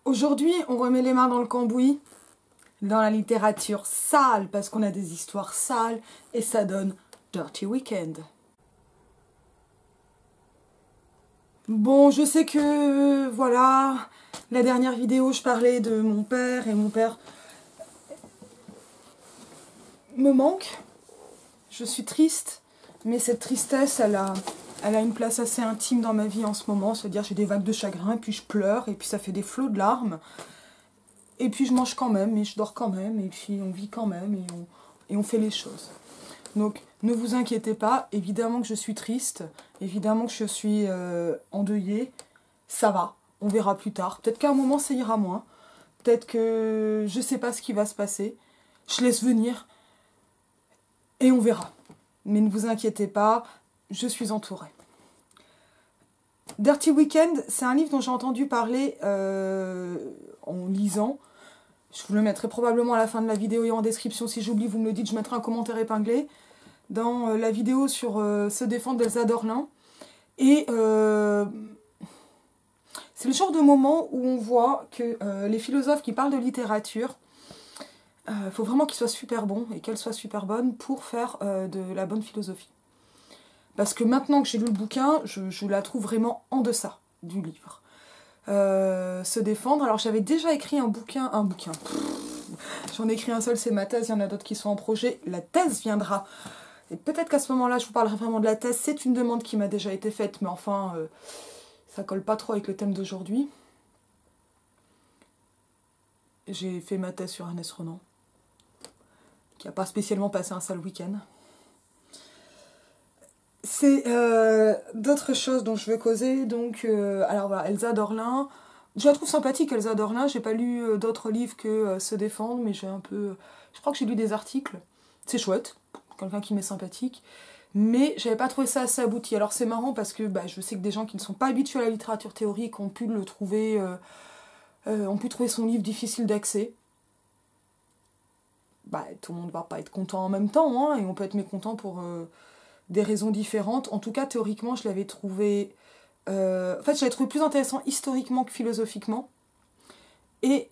Aujourd'hui, on remet les mains dans le cambouis, dans la littérature sale, parce qu'on a des histoires sales, et ça donne Dirty Weekend. Bon, je sais que, voilà, la dernière vidéo, je parlais de mon père, et mon père me manque. Je suis triste, mais cette tristesse, elle a une place assez intime dans ma vie en ce moment. C'est-à-dire, j'ai des vagues de chagrin, et puis je pleure, et puis ça fait des flots de larmes. Et puis je mange quand même, et je dors quand même, et puis on vit quand même, et on fait les choses. Donc ne vous inquiétez pas, évidemment que je suis triste, évidemment que je suis endeuillée, ça va, on verra plus tard. Peut-être qu'à un moment ça ira moins, peut-être que je sais pas ce qui va se passer, je laisse venir, et on verra. Mais ne vous inquiétez pas, je suis entourée. Dirty Weekend, c'est un livre dont j'ai entendu parler en lisant. Je vous le mettrai probablement à la fin de la vidéo et en description. Si j'oublie, vous me le dites, je mettrai un commentaire épinglé. Dans la vidéo sur Se défendre d'Elsa Dorlin. Et c'est le genre de moment où on voit que les philosophes qui parlent de littérature, faut vraiment qu'ils soient super bons et qu'elles soient super bonnes pour faire de la bonne philosophie. Parce que maintenant que j'ai lu le bouquin, je la trouve vraiment en deçà du livre. Se défendre. Alors j'avais déjà écrit un bouquin. J'en ai écrit un seul, c'est ma thèse, il y en a d'autres qui sont en projet. La thèse viendra. Et peut-être qu'à ce moment-là, je vous parlerai vraiment de la thèse. C'est une demande qui m'a déjà été faite, mais enfin, ça colle pas trop avec le thème d'aujourd'hui. J'ai fait ma thèse sur Ernest Renan, qui n'a pas spécialement passé un sale week-end. C'est d'autres choses dont je veux causer. Donc, alors voilà, Elsa Dorlin. Je la trouve sympathique, Elsa Dorlin. J'ai pas lu d'autres livres que Se défendre, mais j'ai un peu... Je crois que j'ai lu des articles. C'est chouette, quelqu'un qui m'est sympathique. Mais j'avais pas trouvé ça assez abouti. Alors c'est marrant parce que je sais que des gens qui ne sont pas habitués à la littérature théorique ont pu le trouver... ont pu trouver son livre difficile d'accès. Tout le monde va pas être content en même temps, hein, et on peut être mécontent pour... des raisons différentes. En tout cas, théoriquement, je l'avais trouvé... en fait, je l'avais trouvé plus intéressant historiquement que philosophiquement. Et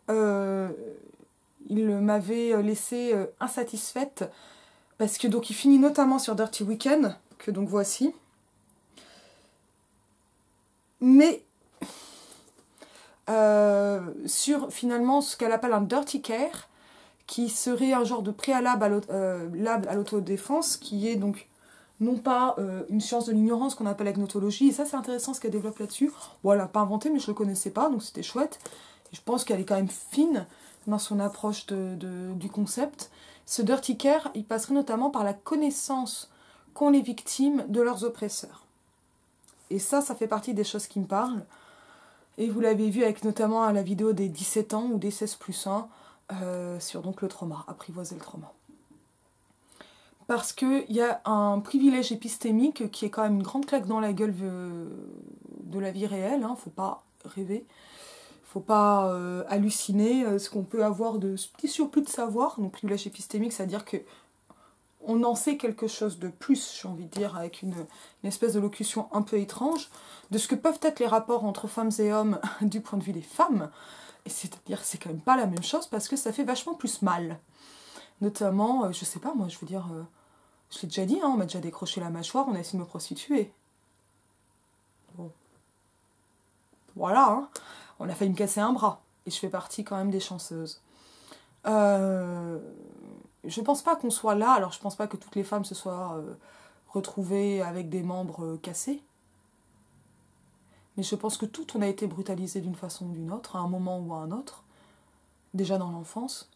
il m'avait laissé insatisfaite, parce que donc il finit notamment sur Dirty Weekend, que donc voici. Mais sur finalement ce qu'elle appelle un Dirty Care, qui serait un genre de préalable à l'autodéfense, qui est donc non pas une science de l'ignorance qu'on appelle la gnotologie, et ça c'est intéressant ce qu'elle développe là-dessus. Bon, elle n'a pas inventé, mais je ne le connaissais pas, donc c'était chouette. Et je pense qu'elle est quand même fine dans son approche du concept. Ce Dirty Care, il passerait notamment par la connaissance qu'ont les victimes de leurs oppresseurs. Et ça fait partie des choses qui me parlent. Et vous l'avez vu avec notamment la vidéo des 17 ans ou des 16+1 sur donc le trauma, apprivoiser le trauma. Parce qu'il y a un privilège épistémique qui est quand même une grande claque dans la gueule de la vie réelle, hein, faut pas rêver, faut pas halluciner ce qu'on peut avoir de ce petit surplus de savoir. Donc privilège épistémique, c'est-à-dire que on en sait quelque chose de plus, j'ai envie de dire, avec une espèce de locution un peu étrange, de ce que peuvent être les rapports entre femmes et hommes du point de vue des femmes. Et c'est-à-dire c'est quand même pas la même chose parce que ça fait vachement plus mal. Notamment, je sais pas, moi je veux dire... je l'ai déjà dit, hein, on m'a déjà décroché la mâchoire, on a essayé de me prostituer. Bon. Voilà, hein. On a failli me casser un bras. Et je fais partie quand même des chanceuses. Je pense pas qu'on soit là, alors je pense pas que toutes les femmes se soient retrouvées avec des membres cassés. Mais je pense que toutes on a été brutalisées d'une façon ou d'une autre, à un moment ou à un autre. Déjà dans l'enfance.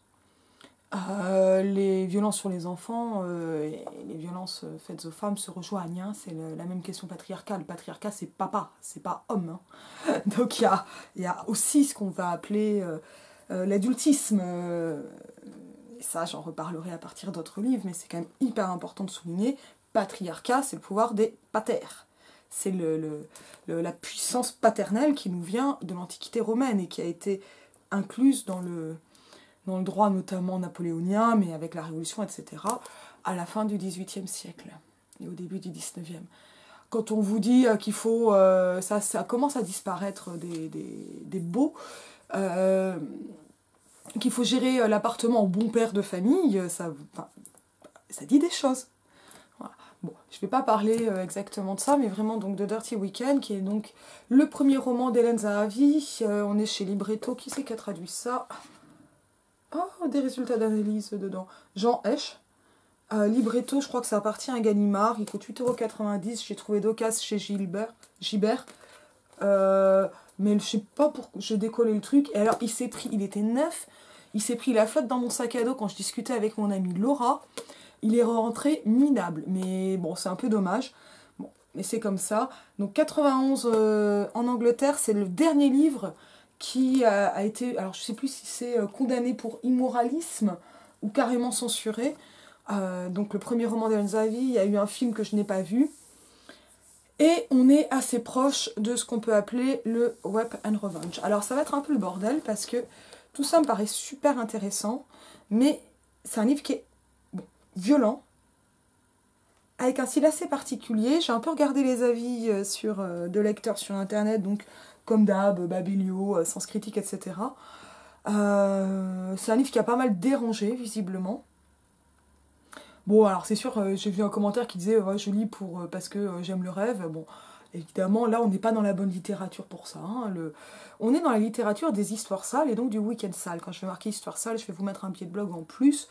Les violences sur les enfants et les violences faites aux femmes se rejoignent, hein, c'est la même question patriarcale. Le patriarcat, c'est papa, c'est pas homme. Hein. Donc il y a aussi ce qu'on va appeler l'adultisme. Et ça, j'en reparlerai à partir d'autres livres, mais c'est quand même hyper important de souligner. Patriarcat, c'est le pouvoir des patères. C'est la puissance paternelle qui nous vient de l'Antiquité romaine et qui a été incluse dans le droit notamment napoléonien, mais avec la Révolution, etc., à la fin du XVIIIe siècle et au début du XIXe. Quand on vous dit qu'il faut... ça commence à disparaître des beaux, qu'il faut gérer l'appartement au bon père de famille, ça dit des choses. Voilà. Bon, je ne vais pas parler exactement de ça, mais vraiment donc de Dirty Weekend, qui est donc le premier roman d'Hélène Zahavi. On est chez Libretto. Qui c'est qui a traduit ça? Oh, des résultats d'analyse dedans. Jean Hesch. Libretto, je crois que ça appartient à Gallimard. Il coûte 8,90 €. J'ai trouvé d'occasion chez Gibert. Mais je sais pas pourquoi j'ai décollé le truc. Et alors, il était neuf. Il s'est pris la flotte dans mon sac à dos quand je discutais avec mon amie Laura. Il est rentré minable. Mais bon, c'est un peu dommage. Bon, mais c'est comme ça. Donc 91 en Angleterre, c'est le dernier livre qui a été... Alors, je sais plus si c'est condamné pour immoralisme ou carrément censuré. Donc le premier roman d'Hélène Zahavi, il y a eu un film que je n'ai pas vu. Et on est assez proche de ce qu'on peut appeler le Rape and Revenge. Alors ça va être un peu le bordel parce que tout ça me paraît super intéressant, mais c'est un livre qui est violent, avec un style assez particulier. J'ai un peu regardé les avis de lecteurs sur internet, donc comme d'hab, Babelio, Sens Critique, etc. C'est un livre qui a pas mal dérangé, visiblement. Bon, alors c'est sûr, j'ai vu un commentaire qui disait ouais, je lis parce que j'aime le rêve. Bon, évidemment, là, on n'est pas dans la bonne littérature pour ça. Hein. On est dans la littérature des histoires sales et donc du week-end sale. Quand je vais marquer histoire sale, je vais vous mettre un pied de blog en plus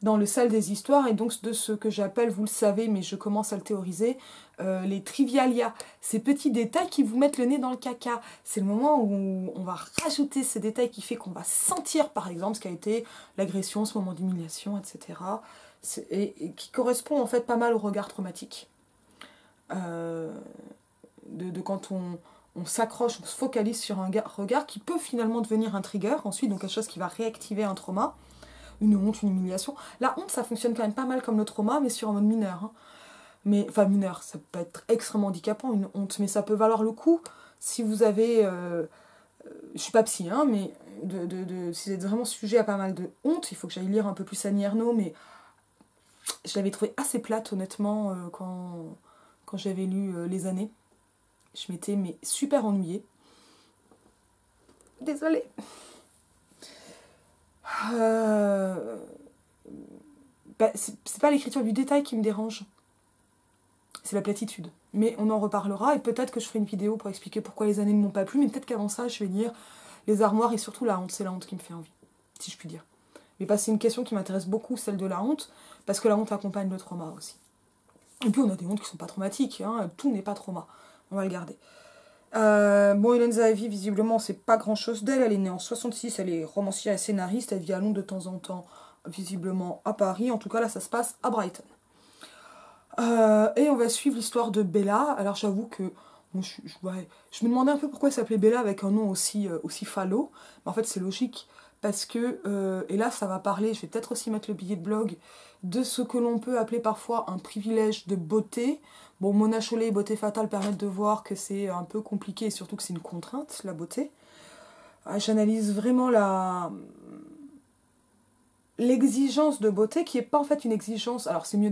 dans le sale des histoires et donc de ce que j'appelle, vous le savez, mais je commence à le théoriser, les trivialia. Ces petits détails qui vous mettent le nez dans le caca. C'est le moment où on va rajouter ces détails qui fait qu'on va sentir, par exemple, ce qu'a été l'agression, ce moment d'humiliation, etc. Et qui correspond en fait pas mal au regard traumatique. De quand on s'accroche, on se focalise sur un regard qui peut finalement devenir un trigger, ensuite, donc quelque chose qui va réactiver un trauma, une honte, une humiliation. La honte, ça fonctionne quand même pas mal comme le trauma, mais sur un mode mineur. Hein. Mais, enfin, mineur, ça peut être extrêmement handicapant, une honte, mais ça peut valoir le coup si vous avez... je suis pas psy, hein, mais si vous êtes vraiment sujet à pas mal de honte, il faut que j'aille lire un peu plus Annie Ernaux, mais je l'avais trouvée assez plate, honnêtement, quand j'avais lu Les Années. Je m'étais super ennuyée. Désolée. C'est pas l'écriture du détail qui me dérange. C'est la platitude. Mais on en reparlera et peut-être que je ferai une vidéo pour expliquer pourquoi Les Années ne m'ont pas plu. Mais peut-être qu'avant ça, je vais lire Les Armoires et surtout La Honte. C'est la honte qui me fait envie, si je puis dire. Mais c'est une question qui m'intéresse beaucoup, celle de la honte, parce que la honte accompagne le trauma aussi. Et puis on a des hontes qui sont pas traumatiques, hein, tout n'est pas trauma. On va le garder. Hélène Zahavi, visiblement, c'est pas grand chose d'elle. Elle est née en 66, elle est romancière et scénariste. Elle vit à Londres de temps en temps, visiblement à Paris. En tout cas, là, ça se passe à Brighton. Et on va suivre l'histoire de Bella. Alors, j'avoue que je me demandais un peu pourquoi elle s'appelait Bella avec un nom aussi falot. Mais en fait, c'est logique. Parce que, et là, ça va parler, je vais peut-être aussi mettre le billet de blog, de ce que l'on peut appeler parfois un privilège de beauté. Bon, Mona Chollet et Beauté Fatale permettent de voir que c'est un peu compliqué et surtout que c'est une contrainte, la beauté. J'analyse vraiment l'exigence de beauté qui n'est pas en fait une exigence. Alors, c'est mieux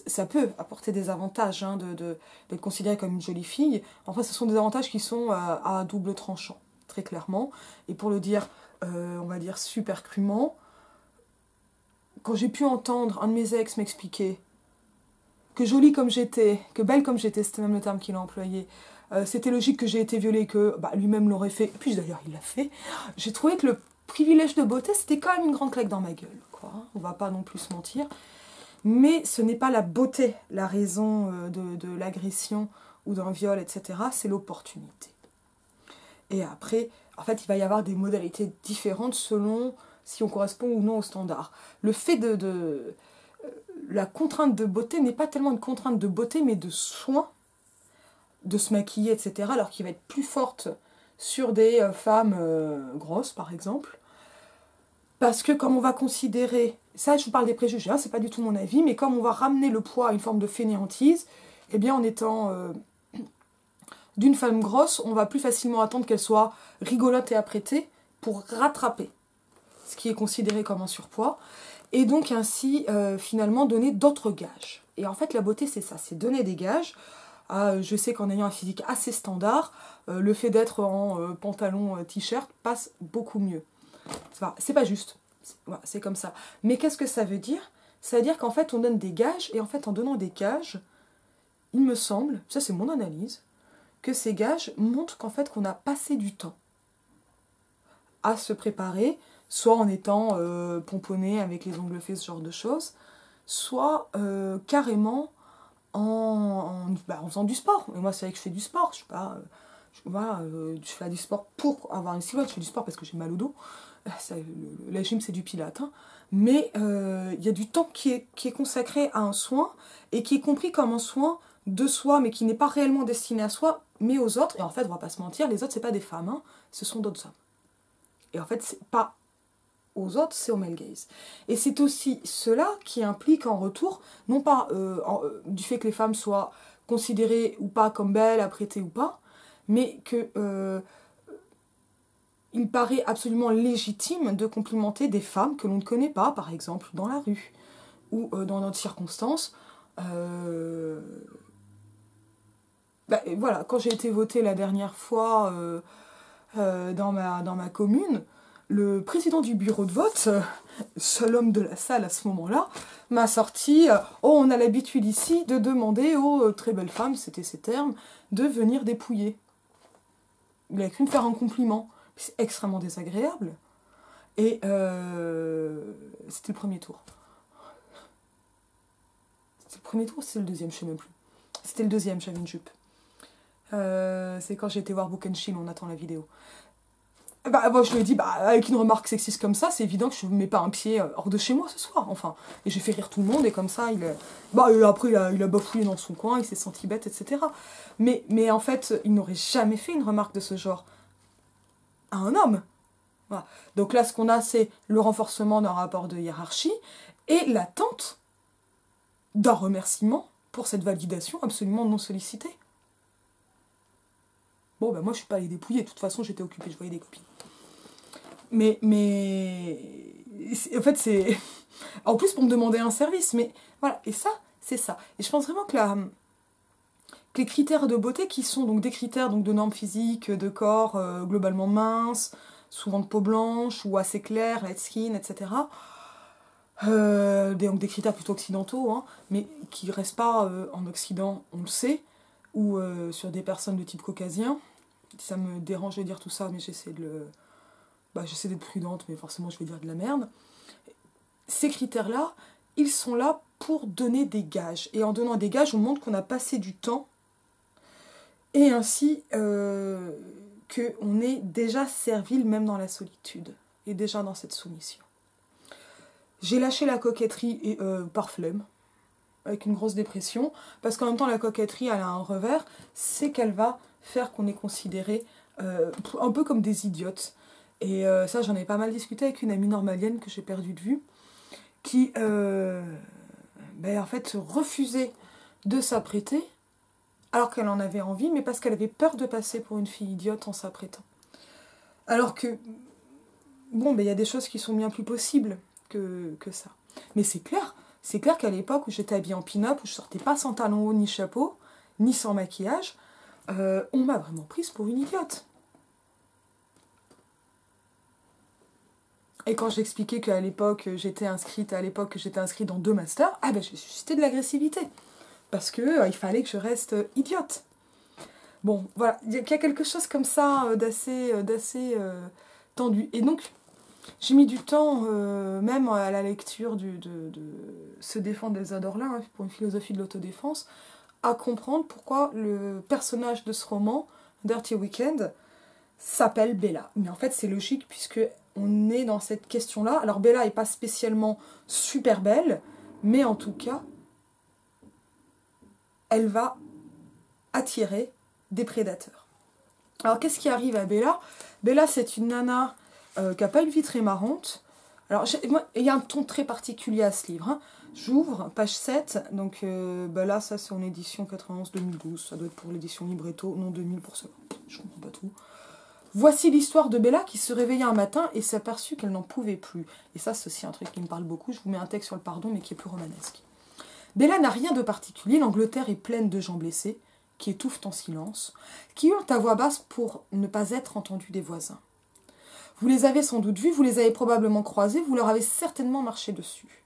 ça peut apporter des avantages hein, d'être considérée comme une jolie fille. En fait, ce sont des avantages qui sont à double tranchant, très clairement. Et pour le dire, on va dire super crûment, quand j'ai pu entendre un de mes ex m'expliquer que jolie comme j'étais, que belle comme j'étais, c'était même le terme qu'il a employé, c'était logique que j'ai été violée, que lui-même l'aurait fait, et puis d'ailleurs il l'a fait, j'ai trouvé que le privilège de beauté, c'était quand même une grande claque dans ma gueule, quoi. On va pas non plus se mentir. Mais ce n'est pas la beauté, la raison de l'agression ou d'un viol, etc. C'est l'opportunité. Et après, en fait, il va y avoir des modalités différentes selon si on correspond ou non au standard. Le fait la contrainte de beauté n'est pas tellement une contrainte de beauté, mais de soin, de se maquiller, etc. Alors qu'il va être plus forte sur des femmes grosses, par exemple. Parce que comme on va considérer, ça je vous parle des préjugés, hein, c'est pas du tout mon avis, mais comme on va ramener le poids à une forme de fainéantise, eh bien en étant d'une femme grosse, on va plus facilement attendre qu'elle soit rigolote et apprêtée pour rattraper ce qui est considéré comme un surpoids, et donc ainsi finalement donner d'autres gages. Et en fait la beauté c'est ça, c'est donner des gages. je sais qu'en ayant un physique assez standard, le fait d'être en pantalon t-shirt passe beaucoup mieux. C'est pas juste, c'est comme ça. Mais qu'est-ce que ça veut dire? Ça veut dire qu'en fait on donne des gages, et en fait en donnant des gages, il me semble, ça c'est mon analyse, que ces gages montrent qu'en fait qu'on a passé du temps à se préparer, soit en étant pomponné avec les ongles faits, ce genre de choses, soit carrément en faisant du sport. Et moi c'est vrai que je fais du sport, je sais pas, je fais du sport pour avoir une silhouette, je fais du sport parce que j'ai mal au dos. La gym c'est du pilate, hein. Mais il y a du temps qui est consacré à un soin, et qui est compris comme un soin de soi, mais qui n'est pas réellement destiné à soi, mais aux autres. Et en fait, on va pas se mentir, les autres c'est pas des femmes, hein, ce sont d'autres hommes. Et en fait, c'est pas aux autres, c'est au male gaze. Et c'est aussi cela qui implique en retour, non pas du fait que les femmes soient considérées ou pas comme belles, apprêtées ou pas, mais que il paraît absolument légitime de complimenter des femmes que l'on ne connaît pas, par exemple dans la rue, ou dans d'autres circonstances. Voilà, quand j'ai été votée la dernière fois dans ma commune, le président du bureau de vote, seul homme de la salle à ce moment-là, m'a sorti « Oh, on a l'habitude ici de demander aux très belles femmes, c'était ces termes, de venir dépouiller. » Il a cru me faire un compliment. C'est extrêmement désagréable. Et c'était le premier tour. C'était le premier tour ou c'était le deuxième, je sais même plus. C'était le deuxième, j'avais une jupe. C'est quand j'ai été voir Book and Chill, on attend la vidéo. Moi je lui ai dit, avec une remarque sexiste comme ça, c'est évident que je ne mets pas un pied hors de chez moi ce soir, enfin. Et j'ai fait rire tout le monde, et comme ça, après il a bafouillé dans son coin, il s'est senti bête, etc. Mais en fait, il n'aurait jamais fait une remarque de ce genre à un homme. Voilà. Donc là, ce qu'on a, c'est le renforcement d'un rapport de hiérarchie, et l'attente d'un remerciement pour cette validation absolument non sollicitée. Bon, moi je suis pas allée dépouiller, de toute façon j'étais occupée, je voyais des copines. Mais en fait c'est... En plus pour me demander un service, mais voilà, et ça, c'est ça. Et je pense vraiment que les critères de beauté, qui sont donc des critères donc, de normes physiques, de corps globalement mince, souvent de peau blanche ou assez claire, light skin, etc., donc des critères plutôt occidentaux, hein, mais qui ne restent pas en Occident, on le sait, ou sur des personnes de type caucasien. Ça me dérange de dire tout ça, mais j'essaie d'être prudente, mais forcément je vais dire de la merde. Ces critères-là, ils sont là pour donner des gages. Et en donnant des gages, on montre qu'on a passé du temps, et ainsi qu'on est déjà servile même dans la solitude, et déjà dans cette soumission. J'ai lâché la coquetterie par flemme, avec une grosse dépression, parce qu'en même temps la coquetterie elle a un revers, c'est qu'elle va faire qu'on est considéré un peu comme des idiotes. Et ça j'en ai pas mal discuté avec une amie normalienne que j'ai perdue de vue, qui en fait refusait de s'apprêter alors qu'elle en avait envie, mais parce qu'elle avait peur de passer pour une fille idiote en s'apprêtant. Alors que il y a des choses qui sont bien plus possibles que ça. Mais c'est clair qu'à l'époque où j'étais habillée en pin-up, où je sortais pas sans talons hauts ni chapeau, ni sans maquillage, on m'a vraiment prise pour une idiote. Et quand j'expliquais qu'à l'époque j'étais inscrite dans 2 masters, j'ai suscité de l'agressivité. Parce que il fallait que je reste idiote. Bon, voilà, il y a quelque chose comme ça d'assez tendu. Et donc, j'ai mis du temps, même à la lecture de Se défendre d'Elsa Dorlin, hein, pour une philosophie de l'autodéfense, à comprendre pourquoi le personnage de ce roman, Dirty Weekend, s'appelle Bella. Mais en fait, c'est logique, puisque on est dans cette question-là. Alors, Bella n'est pas spécialement super belle, mais en tout cas, elle va attirer des prédateurs. Alors, qu'est-ce qui arrive à Bella ? Bella, c'est une nana qui n'a pas une vie très marrante. Alors, il y a un ton très particulier à ce livre, hein. J'ouvre, page 7, donc là, ça c'est en édition 91-2012, ça doit être pour l'édition Libretto, non 2000 pour cela, je comprends pas tout. Voici l'histoire de Bella qui se réveilla un matin et s'aperçut qu'elle n'en pouvait plus. Et ça, c'est aussi un truc qui me parle beaucoup, je vous mets un texte sur le pardon, mais qui est plus romanesque. Bella n'a rien de particulier, l'Angleterre est pleine de gens blessés, qui étouffent en silence, qui hurlent à voix basse pour ne pas être entendus des voisins. Vous les avez sans doute vus, vous les avez probablement croisés, vous leur avez certainement marché dessus.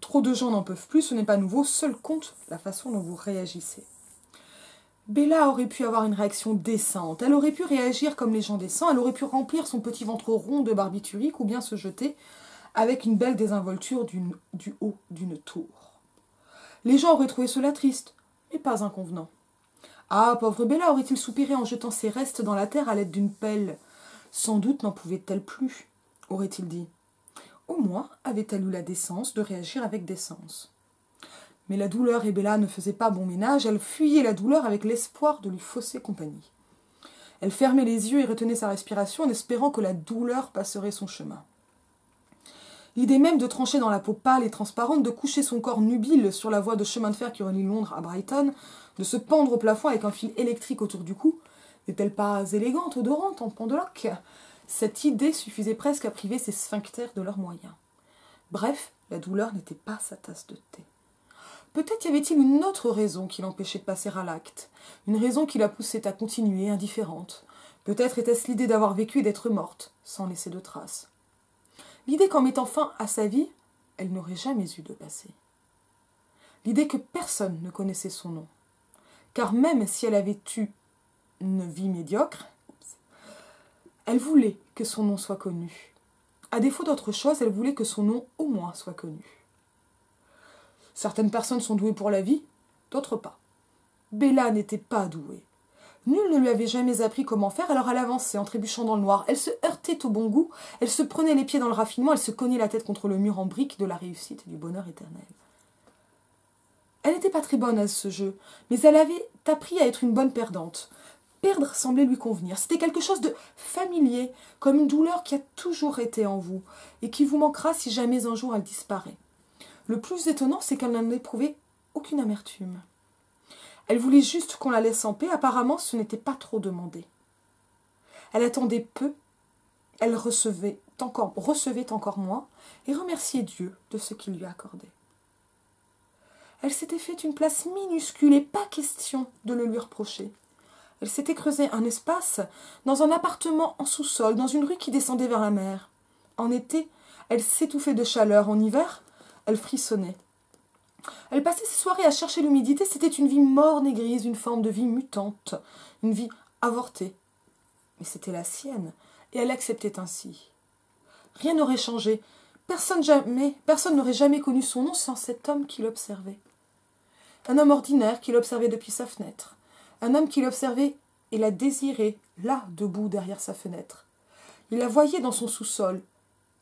Trop de gens n'en peuvent plus, ce n'est pas nouveau, seul compte la façon dont vous réagissez. Bella aurait pu avoir une réaction décente, elle aurait pu réagir comme les gens décents, elle aurait pu remplir son petit ventre rond de barbiturique ou bien se jeter avec une belle désinvolture du haut d'une tour. Les gens auraient trouvé cela triste, mais pas inconvenant. Ah, pauvre Bella, aurait-il soupiré en jetant ses restes dans la terre à l'aide d'une pelle? Sans doute n'en pouvait-elle plus, aurait-il dit. Au moins avait-elle eu la décence de réagir avec décence. Mais la douleur et Bella ne faisaient pas bon ménage, elle fuyait la douleur avec l'espoir de lui fausser compagnie. Elle fermait les yeux et retenait sa respiration en espérant que la douleur passerait son chemin. L'idée même de trancher dans la peau pâle et transparente, de coucher son corps nubile sur la voie de chemin de fer qui relie Londres à Brighton, de se pendre au plafond avec un fil électrique autour du cou, n'est-elle pas élégante, odorante, en pendeloque? Cette idée suffisait presque à priver ses sphincters de leurs moyens. Bref, la douleur n'était pas sa tasse de thé. Peut-être y avait-il une autre raison qui l'empêchait de passer à l'acte, une raison qui la poussait à continuer, indifférente. Peut-être était-ce l'idée d'avoir vécu et d'être morte, sans laisser de traces. L'idée qu'en mettant fin à sa vie, elle n'aurait jamais eu de passé. L'idée que personne ne connaissait son nom. Car même si elle avait eu une vie médiocre, elle voulait que son nom soit connu. À défaut d'autre chose, elle voulait que son nom au moins soit connu. Certaines personnes sont douées pour la vie, d'autres pas. Bella n'était pas douée. Nul ne lui avait jamais appris comment faire, alors elle avançait en trébuchant dans le noir. Elle se heurtait au bon goût, elle se prenait les pieds dans le raffinement, elle se cognait la tête contre le mur en briques de la réussite et du bonheur éternel. Elle n'était pas très bonne à ce jeu, mais elle avait appris à être une bonne perdante. Perdre semblait lui convenir. C'était quelque chose de familier, comme une douleur qui a toujours été en vous, et qui vous manquera si jamais un jour elle disparaît. Le plus étonnant, c'est qu'elle n'en éprouvait aucune amertume. Elle voulait juste qu'on la laisse en paix, apparemment ce n'était pas trop demandé. Elle attendait peu, elle recevait encore moins, et remerciait Dieu de ce qu'il lui accordait. Elle s'était fait une place minuscule et pas question de le lui reprocher. Elle s'était creusé un espace dans un appartement en sous-sol, dans une rue qui descendait vers la mer. En été, elle s'étouffait de chaleur. En hiver, elle frissonnait. Elle passait ses soirées à chercher l'humidité. C'était une vie morne et grise, une forme de vie mutante, une vie avortée. Mais c'était la sienne, et elle l'acceptait ainsi. Rien n'aurait changé. Personne n'aurait jamais connu son nom sans cet homme qui l'observait. Un homme ordinaire qui l'observait depuis sa fenêtre. Un homme qui l'observait et la désirait, là, debout derrière sa fenêtre. Il la voyait dans son sous-sol,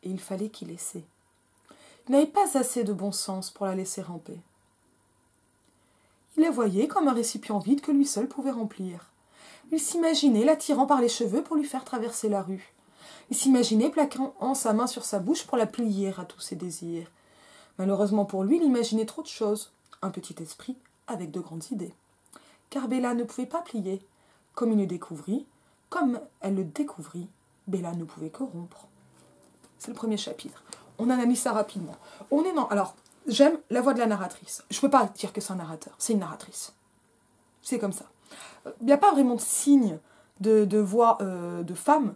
et il fallait qu'il laissait. Il n'avait pas assez de bon sens pour la laisser ramper. Il la voyait comme un récipient vide que lui seul pouvait remplir. Il s'imaginait l'attirant par les cheveux pour lui faire traverser la rue. Il s'imaginait plaquant sa main sur sa bouche pour la plier à tous ses désirs. Malheureusement pour lui, il imaginait trop de choses. Un petit esprit avec de grandes idées. Car Bella ne pouvait pas plier. Comme elle le découvrit, Bella ne pouvait que rompre. C'est le premier chapitre. On analyse ça rapidement. Alors, j'aime la voix de la narratrice. Je ne peux pas dire que c'est un narrateur, c'est une narratrice. C'est comme ça. Il n'y a pas vraiment de signe de voix de femme,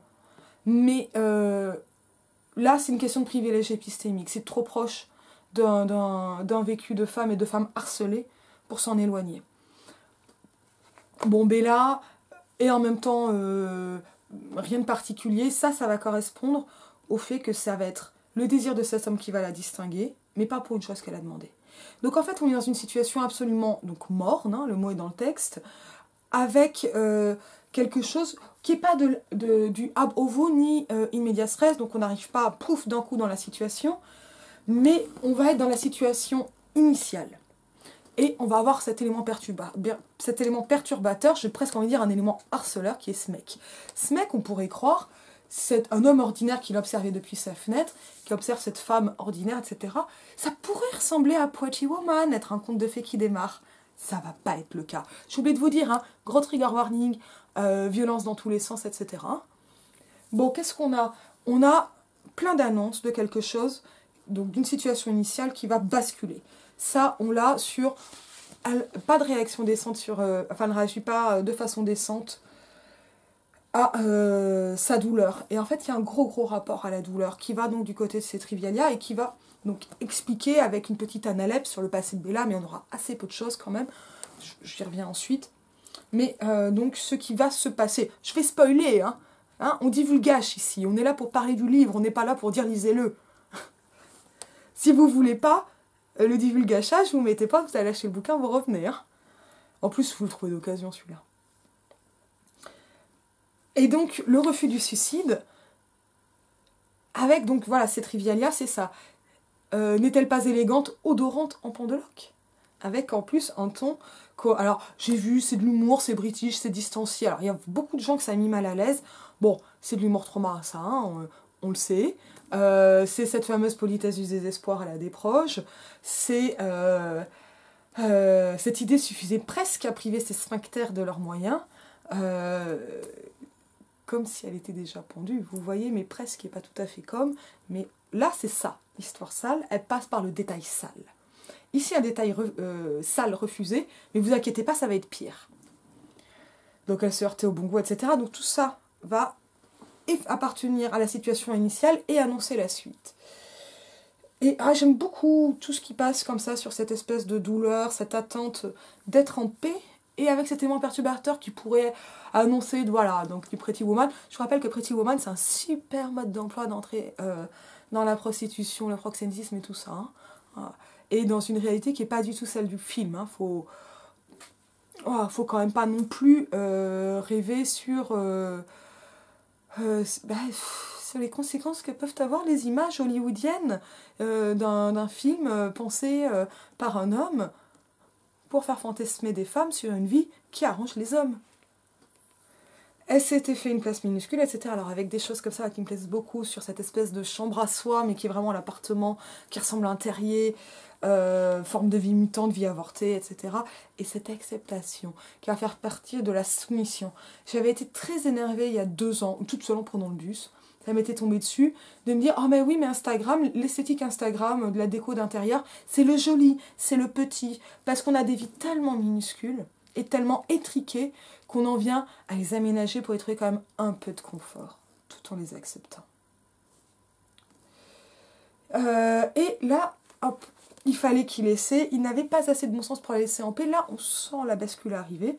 mais là, c'est une question de privilège épistémique. C'est trop proche d'un vécu de femme et de femmes harcelées pour s'en éloigner. Bon, Bella, et en même temps, rien de particulier, ça va correspondre au fait que ça va être le désir de cet homme qui va la distinguer, mais pas pour une chose qu'elle a demandé. Donc en fait, on est dans une situation absolument morne, hein, le mot est dans le texte, avec quelque chose qui n'est pas du ab ovo ni in medias res, donc on n'arrive pas pouf d'un coup dans la situation, mais on va être dans la situation initiale. Et on va avoir cet élément perturbateur, j'ai presque envie de dire un élément harceleur, qui est ce mec. Ce mec, on pourrait croire, c'est un homme ordinaire qui l'observait depuis sa fenêtre, qui observe cette femme ordinaire, etc. Ça pourrait ressembler à Pretty Woman, être un conte de fées qui démarre. Ça va pas être le cas. J'ai oublié de vous dire, hein, gros trigger warning, violence dans tous les sens, etc. Bon, qu'est-ce qu'on a? On a plein d'annonces de quelque chose, donc d'une situation initiale qui va basculer. Ça, on l'a sur pas de réaction décente sur... enfin, elle ne réagit pas de façon décente à sa douleur. Et en fait, il y a un gros rapport à la douleur qui va donc du côté de ces Trivialia et qui va donc expliquer avec une petite analepse sur le passé de Bella, mais on aura assez peu de choses quand même. J'y reviens ensuite. Mais donc, ce qui va se passer... Je vais spoiler, hein. On divulgage ici. On est là pour parler du livre. On n'est pas là pour dire lisez-le. Si vous voulez pas le divulgachage, vous mettez pas, vous allez lâcher le bouquin, vous revenez. Hein. En plus, vous le trouvez d'occasion, celui-là. Et donc, le refus du suicide, avec donc, voilà, cette Trivialia, c'est ça. N'est-elle pas élégante, odorante en pendeloque? Avec en plus un ton... Alors, j'ai vu, c'est de l'humour, c'est british, c'est distancié. Alors, il y a beaucoup de gens que ça a mis mal à l'aise. Bon, c'est de l'humour trauma, ça, hein, on le sait. C'est cette fameuse politesse du désespoir à la déproche. C'est... cette idée suffisait presque à priver ces sphincters de leurs moyens. Comme si elle était déjà pendue, vous voyez, mais presque et pas tout à fait comme. Mais là, c'est ça, l'histoire sale, elle passe par le détail sale. Ici, un détail sale refusé, mais vous inquiétez pas, ça va être pire. Donc elle se heurtait au bon goût, etc. Donc tout ça va appartenir à la situation initiale et annoncer la suite. Et j'aime beaucoup tout ce qui passe comme ça sur cette espèce de douleur, cette attente d'être en paix, et avec cet élément perturbateur qui pourrait annoncer, voilà, donc du Pretty Woman. Je rappelle que Pretty Woman, c'est un super mode d'emploi d'entrée dans la prostitution, le proxénétisme et tout ça. Hein. Voilà. Et dans une réalité qui n'est pas du tout celle du film. Hein. Faut quand même pas non plus rêver sur les conséquences que peuvent avoir les images hollywoodiennes d'un film pensé par un homme pour faire fantasmer des femmes sur une vie qui arrange les hommes. Elle s'était fait une place minuscule, etc. Alors avec des choses comme ça qui me plaisent beaucoup sur cette espèce de chambre à soi, mais qui est vraiment l'appartement, qui ressemble à un terrier, forme de vie mutante, vie avortée, etc. Et cette acceptation qui va faire partie de la soumission. J'avais été très énervée il y a 2 ans, toute seule en prenant le bus. Ça m'était tombé dessus, de me dire « Oh mais oui, mais Instagram, l'esthétique Instagram, de la déco d'intérieur, c'est le joli, c'est le petit. » Parce qu'on a des vies tellement minuscules et tellement étriquées qu'on en vient à les aménager pour y trouver quand même un peu de confort, tout en les acceptant. Et là, hop, il fallait qu'il essaie. Il n'avait pas assez de bon sens pour la laisser en paix. Là, on sent la bascule arriver.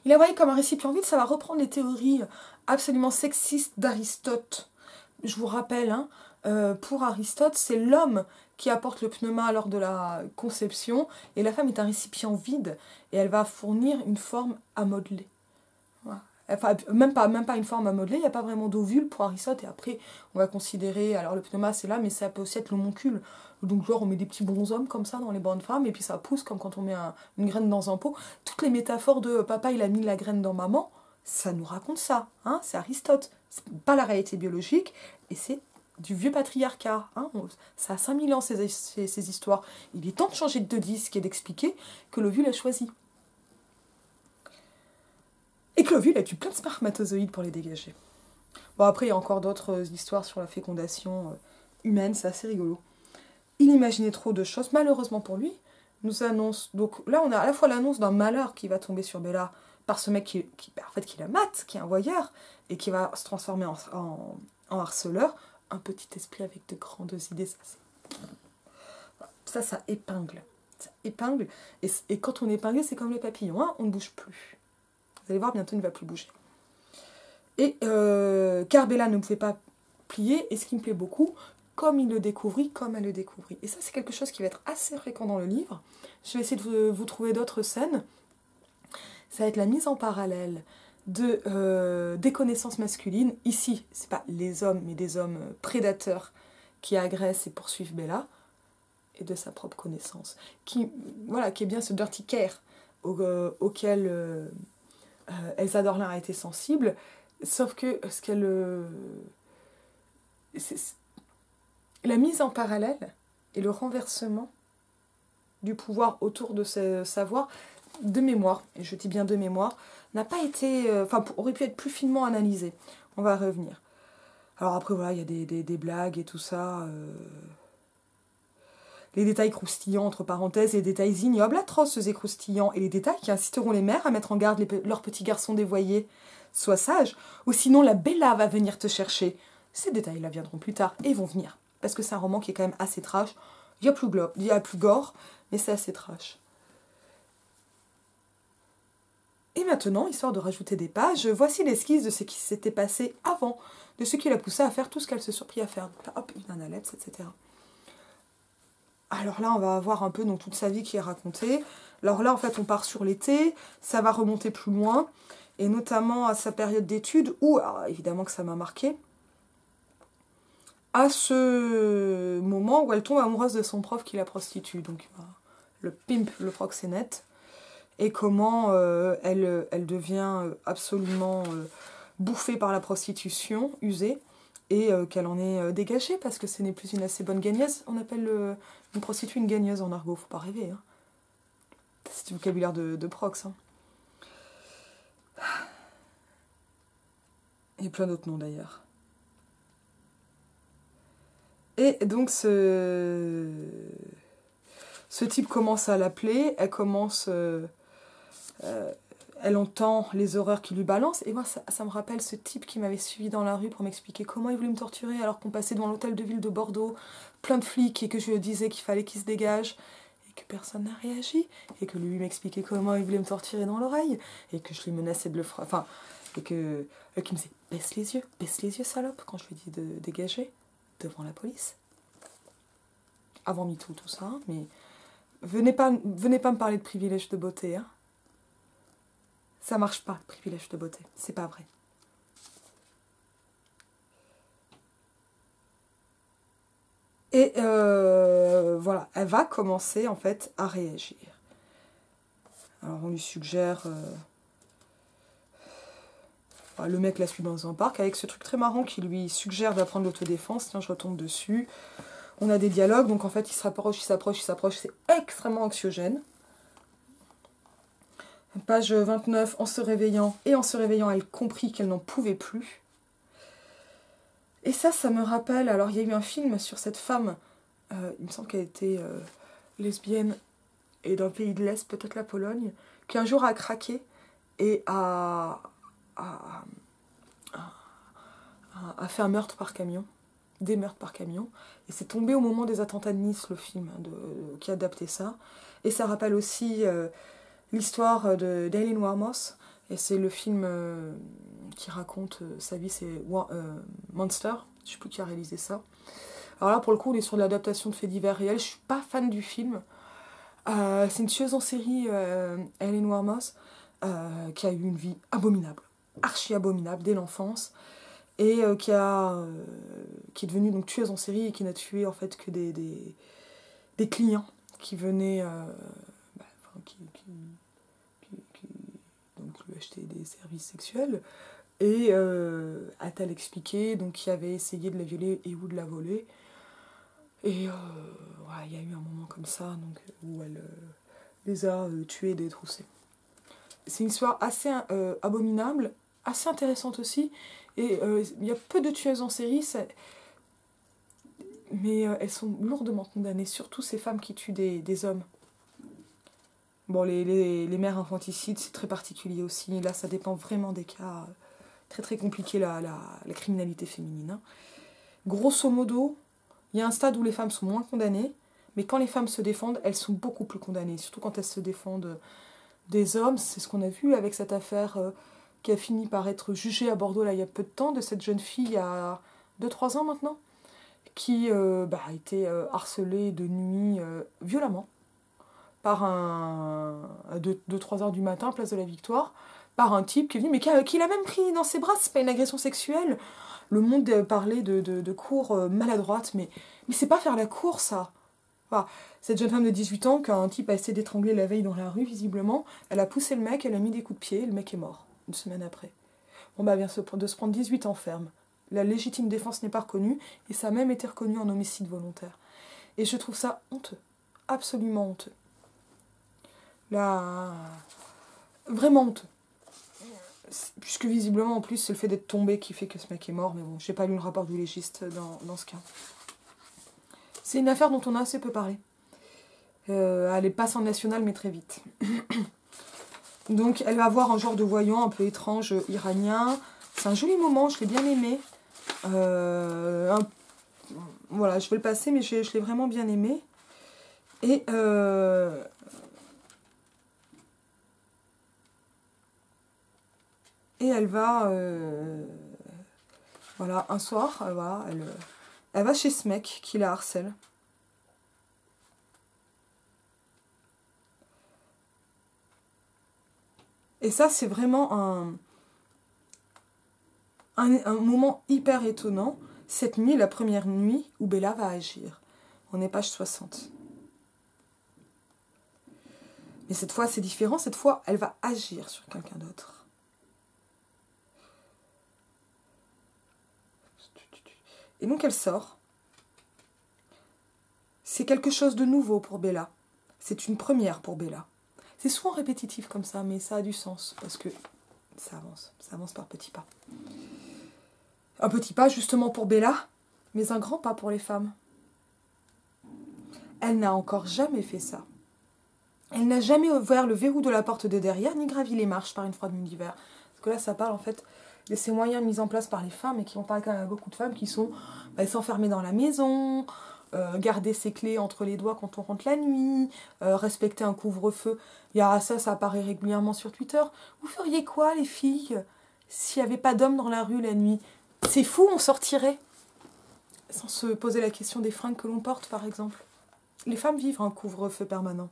Il la voyait comme un récipient vide. Ça va reprendre les théories absolument sexistes d'Aristote. Je vous rappelle, hein, pour Aristote, c'est l'homme qui apporte le pneuma lors de la conception, et la femme est un récipient vide, et elle va fournir une forme à modeler. Voilà. Enfin, même pas une forme à modeler, il n'y a pas vraiment d'ovule pour Aristote, et après, on va considérer, alors le pneuma c'est là, mais ça peut aussi être l'homoncule. Donc genre, on met des petits bonshommes comme ça dans les bancs de femmes, et puis ça pousse comme quand on met une graine dans un pot. Toutes les métaphores de « papa, il a mis la graine dans maman », ça nous raconte ça, hein, c'est Aristote. C'est pas la réalité biologique, et c'est du vieux patriarcat. Hein. Ça a 5000 ans, ces histoires. Il est temps de changer de disque et d'expliquer que l'ovule a choisi. Et que l'ovule a eu plein de spermatozoïdes pour les dégager. Bon, après, il y a encore d'autres histoires sur la fécondation humaine, c'est assez rigolo. Il imaginait trop de choses, malheureusement pour lui, nous annonce... Donc là, on a à la fois l'annonce d'un malheur qui va tomber sur Bella par ce mec qui la mate, qui est un voyeur, et qui va se transformer en harceleur. Un petit esprit avec de grandes idées, ça épingle. Ça épingle. Et quand on est épinglé, c'est comme les papillons, hein, on ne bouge plus. Vous allez voir, bientôt, il ne va plus bouger. Et car Bella ne pouvait pas plier, et ce qui me plaît beaucoup, comme il le découvrit, comme elle le découvrit. Et ça, c'est quelque chose qui va être assez fréquent dans le livre. Je vais essayer de vous trouver d'autres scènes. Ça va être la mise en parallèle des connaissances masculines. Ici, c'est pas les hommes, mais des hommes prédateurs qui agressent et poursuivent Bella, et de sa propre connaissance. Qui est bien ce dirty care auquel Elsa Dorlin a été sensible, sauf que la mise en parallèle et le renversement du pouvoir autour de ce savoir, de mémoire, et je dis bien de mémoire, n'a pas été... aurait pu être plus finement analysé. On va revenir. Alors après, voilà, il y a des blagues et tout ça. Les détails croustillants, entre parenthèses, les détails ignobles, atroces et croustillants, et les détails qui inciteront les mères à mettre en garde leurs petits garçons dévoyés. Sois sage, ou sinon la Bella va venir te chercher. Ces détails-là viendront plus tard, et vont venir, parce que c'est un roman qui est quand même assez trash. Il y a plus gore, mais c'est assez trash. Et maintenant, histoire de rajouter des pages, voici l'esquisse de ce qui s'était passé avant, de ce qui l'a poussé à faire tout ce qu'elle se surprit à faire. Donc là, hop, une analepse, etc. Alors là, on va avoir un peu donc, toute sa vie qui est racontée. Alors là, en fait, on part sur l'été, ça va remonter plus loin, et notamment à sa période d'études, où, alors, évidemment que ça m'a marqué, à ce moment où elle tombe amoureuse de son prof qui la prostitue, donc le pimp, le proxénète, et comment elle devient absolument bouffée par la prostitution, usée, et qu'elle en est dégagée, parce que ce n'est plus une assez bonne gagneuse. On appelle une prostituée une gagneuse en argot, faut pas rêver. Hein. C'est du vocabulaire de prox. Hein. Il y a plein d'autres noms d'ailleurs. Et donc ce type commence à l'appeler, elle entend les horreurs qu'il lui balance, et moi ça me rappelle ce type qui m'avait suivi dans la rue pour m'expliquer comment il voulait me torturer alors qu'on passait devant l'hôtel de ville de Bordeaux, plein de flics, et que je lui disais qu'il fallait qu'il se dégage, et que personne n'a réagi, et que lui m'expliquait comment il voulait me torturer dans l'oreille, et que je lui menaçais de le frapper, enfin, et qu'il me disait baisse les yeux salope, quand je lui dis de dégager, devant la police. Avant MeToo, tout ça, mais venez pas me parler de privilège de beauté, hein. Ça marche pas, le privilège de beauté. C'est pas vrai. Et voilà, elle va commencer en fait à réagir. Alors on lui suggère... le mec la suit dans un parc avec ce truc très marrant qui lui suggère d'apprendre l'autodéfense. Tiens, je retombe dessus. On a des dialogues, donc en fait il s'approche, c'est extrêmement anxiogène. Page 29, en se réveillant, elle comprit qu'elle n'en pouvait plus. Et ça me rappelle, alors il y a eu un film sur cette femme, il me semble qu'elle était lesbienne, et d'un pays de l'Est, peut-être la Pologne, qui un jour a craqué et a fait un meurtre par camion, des meurtres par camion, et c'est tombé au moment des attentats de Nice, le film, qui a adapté ça. Et ça rappelle aussi... l'histoire d'Aileen Wuornos, et c'est le film qui raconte sa vie, c'est Monster, je ne sais plus qui a réalisé ça. Alors là, pour le coup, on est sur l'adaptation de faits divers réels, je ne suis pas fan du film. C'est une tueuse en série, Aileen Wuornos, qui a eu une vie abominable, archi abominable dès l'enfance, et qui est devenue donc tueuse en série et qui n'a tué en fait que des clients qui venaient... donc lui acheter des services sexuels, et a-t-elle expliqué donc qui avait essayé de la violer et ou de la voler, et il y a eu un moment comme ça donc, où elle les a tués et détroussés. C'est une histoire assez abominable, assez intéressante aussi, et il y a peu de tueuses en série, mais elles sont lourdement condamnées, surtout ces femmes qui tuent des hommes. Bon, les mères infanticides, c'est très particulier aussi. Là, ça dépend vraiment des cas très très compliqués, la criminalité féminine. Hein. Grosso modo, il y a un stade où les femmes sont moins condamnées, mais quand les femmes se défendent, elles sont beaucoup plus condamnées. Surtout quand elles se défendent des hommes. C'est ce qu'on a vu avec cette affaire qui a fini par être jugée à Bordeaux là, il y a peu de temps, de cette jeune fille, il y a 2-3 ans maintenant, qui a été harcelée de nuit violemment. Par à 2-3 heures du matin, place de la Victoire, par un type qui est venu, mais qui l'a même pris dans ses bras, c'est pas une agression sexuelle. Le Monde parlait de cours maladroite, mais c'est pas faire la cour, ça. Enfin, cette jeune femme de 18 ans, qu'un type a essayé d'étrangler la veille dans la rue, visiblement, elle a poussé le mec, elle a mis des coups de pied, le mec est mort, une semaine après. Bon, vient de se prendre 18 ans ferme. La légitime défense n'est pas reconnue, et ça a même été reconnu en homicide volontaire. Et je trouve ça honteux, absolument honteux. Là, vraiment honteux. Puisque visiblement, en plus, c'est le fait d'être tombé qui fait que ce mec est mort. Mais bon, j'ai pas lu le rapport du légiste dans ce cas. C'est une affaire dont on a assez peu parlé. Elle passe en national, mais très vite. Donc, elle va avoir un genre de voyant un peu étrange iranien. C'est un joli moment, je l'ai bien aimé. Voilà, je vais le passer, mais je l'ai vraiment bien aimé. Et elle va... voilà, un soir, elle va chez ce mec qui la harcèle. Et ça, c'est vraiment un moment hyper étonnant. Cette nuit, la première nuit où Bella va agir. On est page 60. Mais cette fois, c'est différent. Cette fois, elle va agir sur quelqu'un d'autre. Et donc, elle sort. C'est quelque chose de nouveau pour Bella. C'est une première pour Bella. C'est souvent répétitif comme ça, mais ça a du sens. Parce que ça avance par petits pas. Un petit pas justement pour Bella, mais un grand pas pour les femmes. Elle n'a encore jamais fait ça. Elle n'a jamais ouvert le verrou de la porte de derrière, ni gravi les marches par une froide nuit d'hiver. Parce que là, ça parle en fait de ces moyens mis en place par les femmes, et qui vont parler quand même à beaucoup de femmes qui sont s'enfermer dans la maison, garder ses clés entre les doigts quand on rentre la nuit, respecter un couvre-feu. Il y a ça apparaît régulièrement sur Twitter. Vous feriez quoi, les filles, s'il n'y avait pas d'hommes dans la rue la nuit? C'est fou, on sortirait. Sans se poser la question des fringues que l'on porte, par exemple. Les femmes vivent un couvre-feu permanent.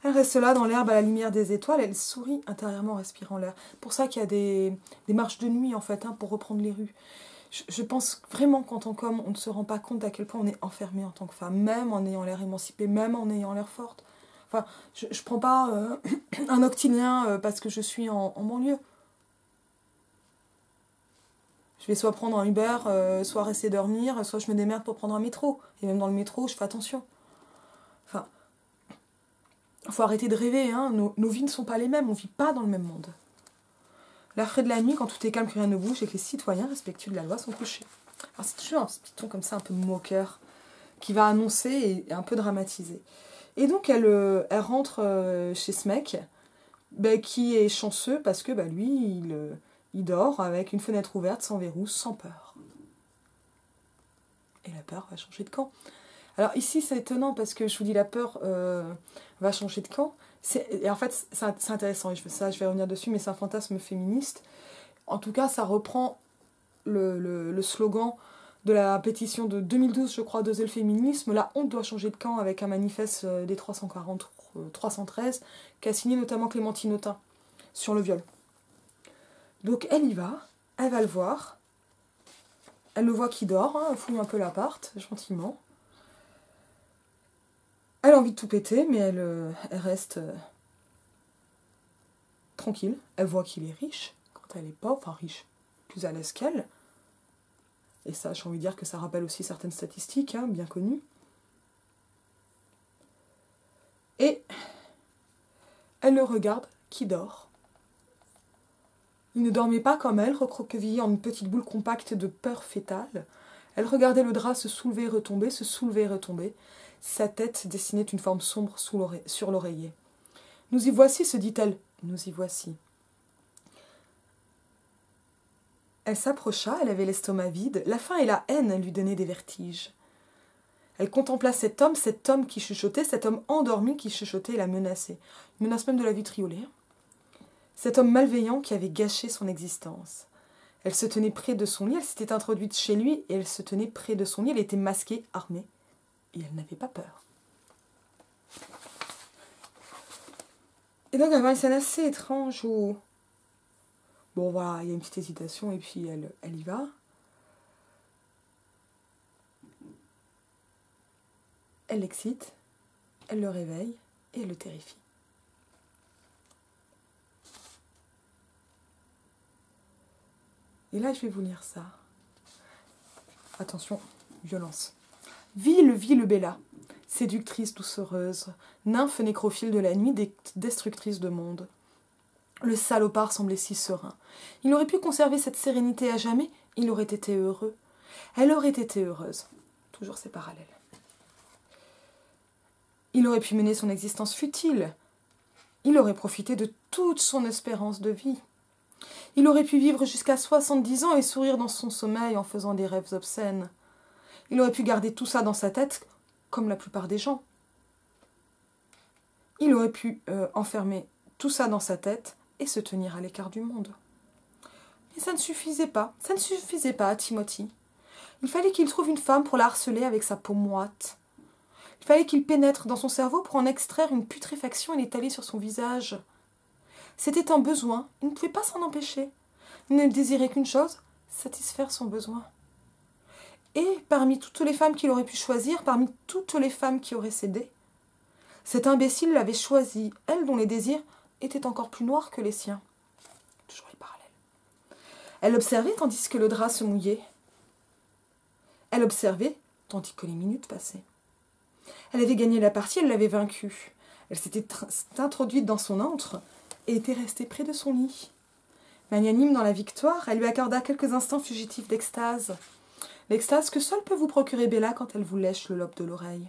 Elle reste là, dans l'herbe, à la lumière des étoiles. Elle sourit intérieurement en respirant l'air. Pour ça qu'il y a des marches de nuit, en fait, pour reprendre les rues. Je pense vraiment qu'en tant qu'homme, on ne se rend pas compte à quel point on est enfermé en tant que femme, même en ayant l'air émancipée, même en ayant l'air forte. Enfin, je prends pas un octilien parce que je suis en banlieue. Je vais soit prendre un Uber, soit rester dormir, soit je me démerde pour prendre un métro. Et même dans le métro, je fais attention. Enfin, faut arrêter de rêver, hein. Nos vies ne sont pas les mêmes, on vit pas dans le même monde. La frais de la nuit, quand tout est calme, que rien ne bouge, et que les citoyens respectueux de la loi sont couchés. Alors c'est toujours un petit ton comme ça, un peu moqueur, qui va annoncer et un peu dramatiser. Et donc elle rentre chez ce mec, qui est chanceux parce que lui, il dort avec une fenêtre ouverte, sans verrou, sans peur. Et la peur va changer de camp. Alors ici, c'est étonnant parce que je vous dis, la peur va changer de camp. Et en fait, c'est intéressant, et je vais revenir dessus, mais c'est un fantasme féministe. En tout cas, ça reprend le slogan de la pétition de 2012, je crois, d'Oser le féminisme. La honte doit changer de camp, avec un manifeste des 313 qu'a signé notamment Clémentine Autain sur le viol. Donc elle y va, elle va le voir. Elle le voit qui dort, elle fouille un peu l'appart, gentiment. Elle a envie de tout péter, mais elle reste tranquille. Elle voit qu'il est riche, quand elle est pauvre, enfin riche, plus à l'aise qu'elle. Et ça, j'ai envie de dire que ça rappelle aussi certaines statistiques, bien connues. Et elle le regarde, qui dort. Il ne dormait pas comme elle, recroquevillé en une petite boule compacte de peur fétale. Elle regardait le drap se soulever et retomber, se soulever et retomber. Sa tête dessinait une forme sombre sur l'oreiller. « Nous y voici, se dit-elle. Nous y voici. » Elle s'approcha, elle avait l'estomac vide. La faim et la haine lui donnaient des vertiges. Elle contempla cet homme qui chuchotait, cet homme endormi qui chuchotait et la menaçait. Une menace même de la vitrioler. Cet homme malveillant qui avait gâché son existence. Elle se tenait près de son lit, elle s'était introduite chez lui et elle se tenait près de son lit. Elle était masquée, armée, et elle n'avait pas peur. Et donc, elle va une scène assez étrange où... Bon, voilà, il y a une petite hésitation et puis elle y va. Elle l'excite, elle le réveille et elle le terrifie. Et là, je vais vous lire ça. Attention, violence. Ville Bella, séductrice doucereuse, nymphe nécrophile de la nuit, destructrice de monde. Le salopard semblait si serein. Il aurait pu conserver cette sérénité à jamais, il aurait été heureux. Elle aurait été heureuse. Toujours ces parallèles. Il aurait pu mener son existence futile. Il aurait profité de toute son espérance de vie. Il aurait pu vivre jusqu'à 70 ans et sourire dans son sommeil en faisant des rêves obscènes. Il aurait pu garder tout ça dans sa tête, comme la plupart des gens. Il aurait pu enfermer tout ça dans sa tête et se tenir à l'écart du monde. Mais ça ne suffisait pas. Ça ne suffisait pas à Timothy. Il fallait qu'il trouve une femme pour la harceler avec sa peau moite. Il fallait qu'il pénètre dans son cerveau pour en extraire une putréfaction et l'étaler sur son visage. C'était un besoin, il ne pouvait pas s'en empêcher. Il ne désirait qu'une chose, satisfaire son besoin. Et parmi toutes les femmes qu'il aurait pu choisir, parmi toutes les femmes qui auraient cédé, cet imbécile l'avait choisie, elle dont les désirs étaient encore plus noirs que les siens. Toujours les parallèles. Elle observait tandis que le drap se mouillait. Elle observait tandis que les minutes passaient. Elle avait gagné la partie, elle l'avait vaincue. Elle s'était introduite dans son antre et était restée près de son lit. Magnanime dans la victoire, elle lui accorda quelques instants fugitifs d'extase. L'extase que seule peut vous procurer Bella quand elle vous lèche le lobe de l'oreille.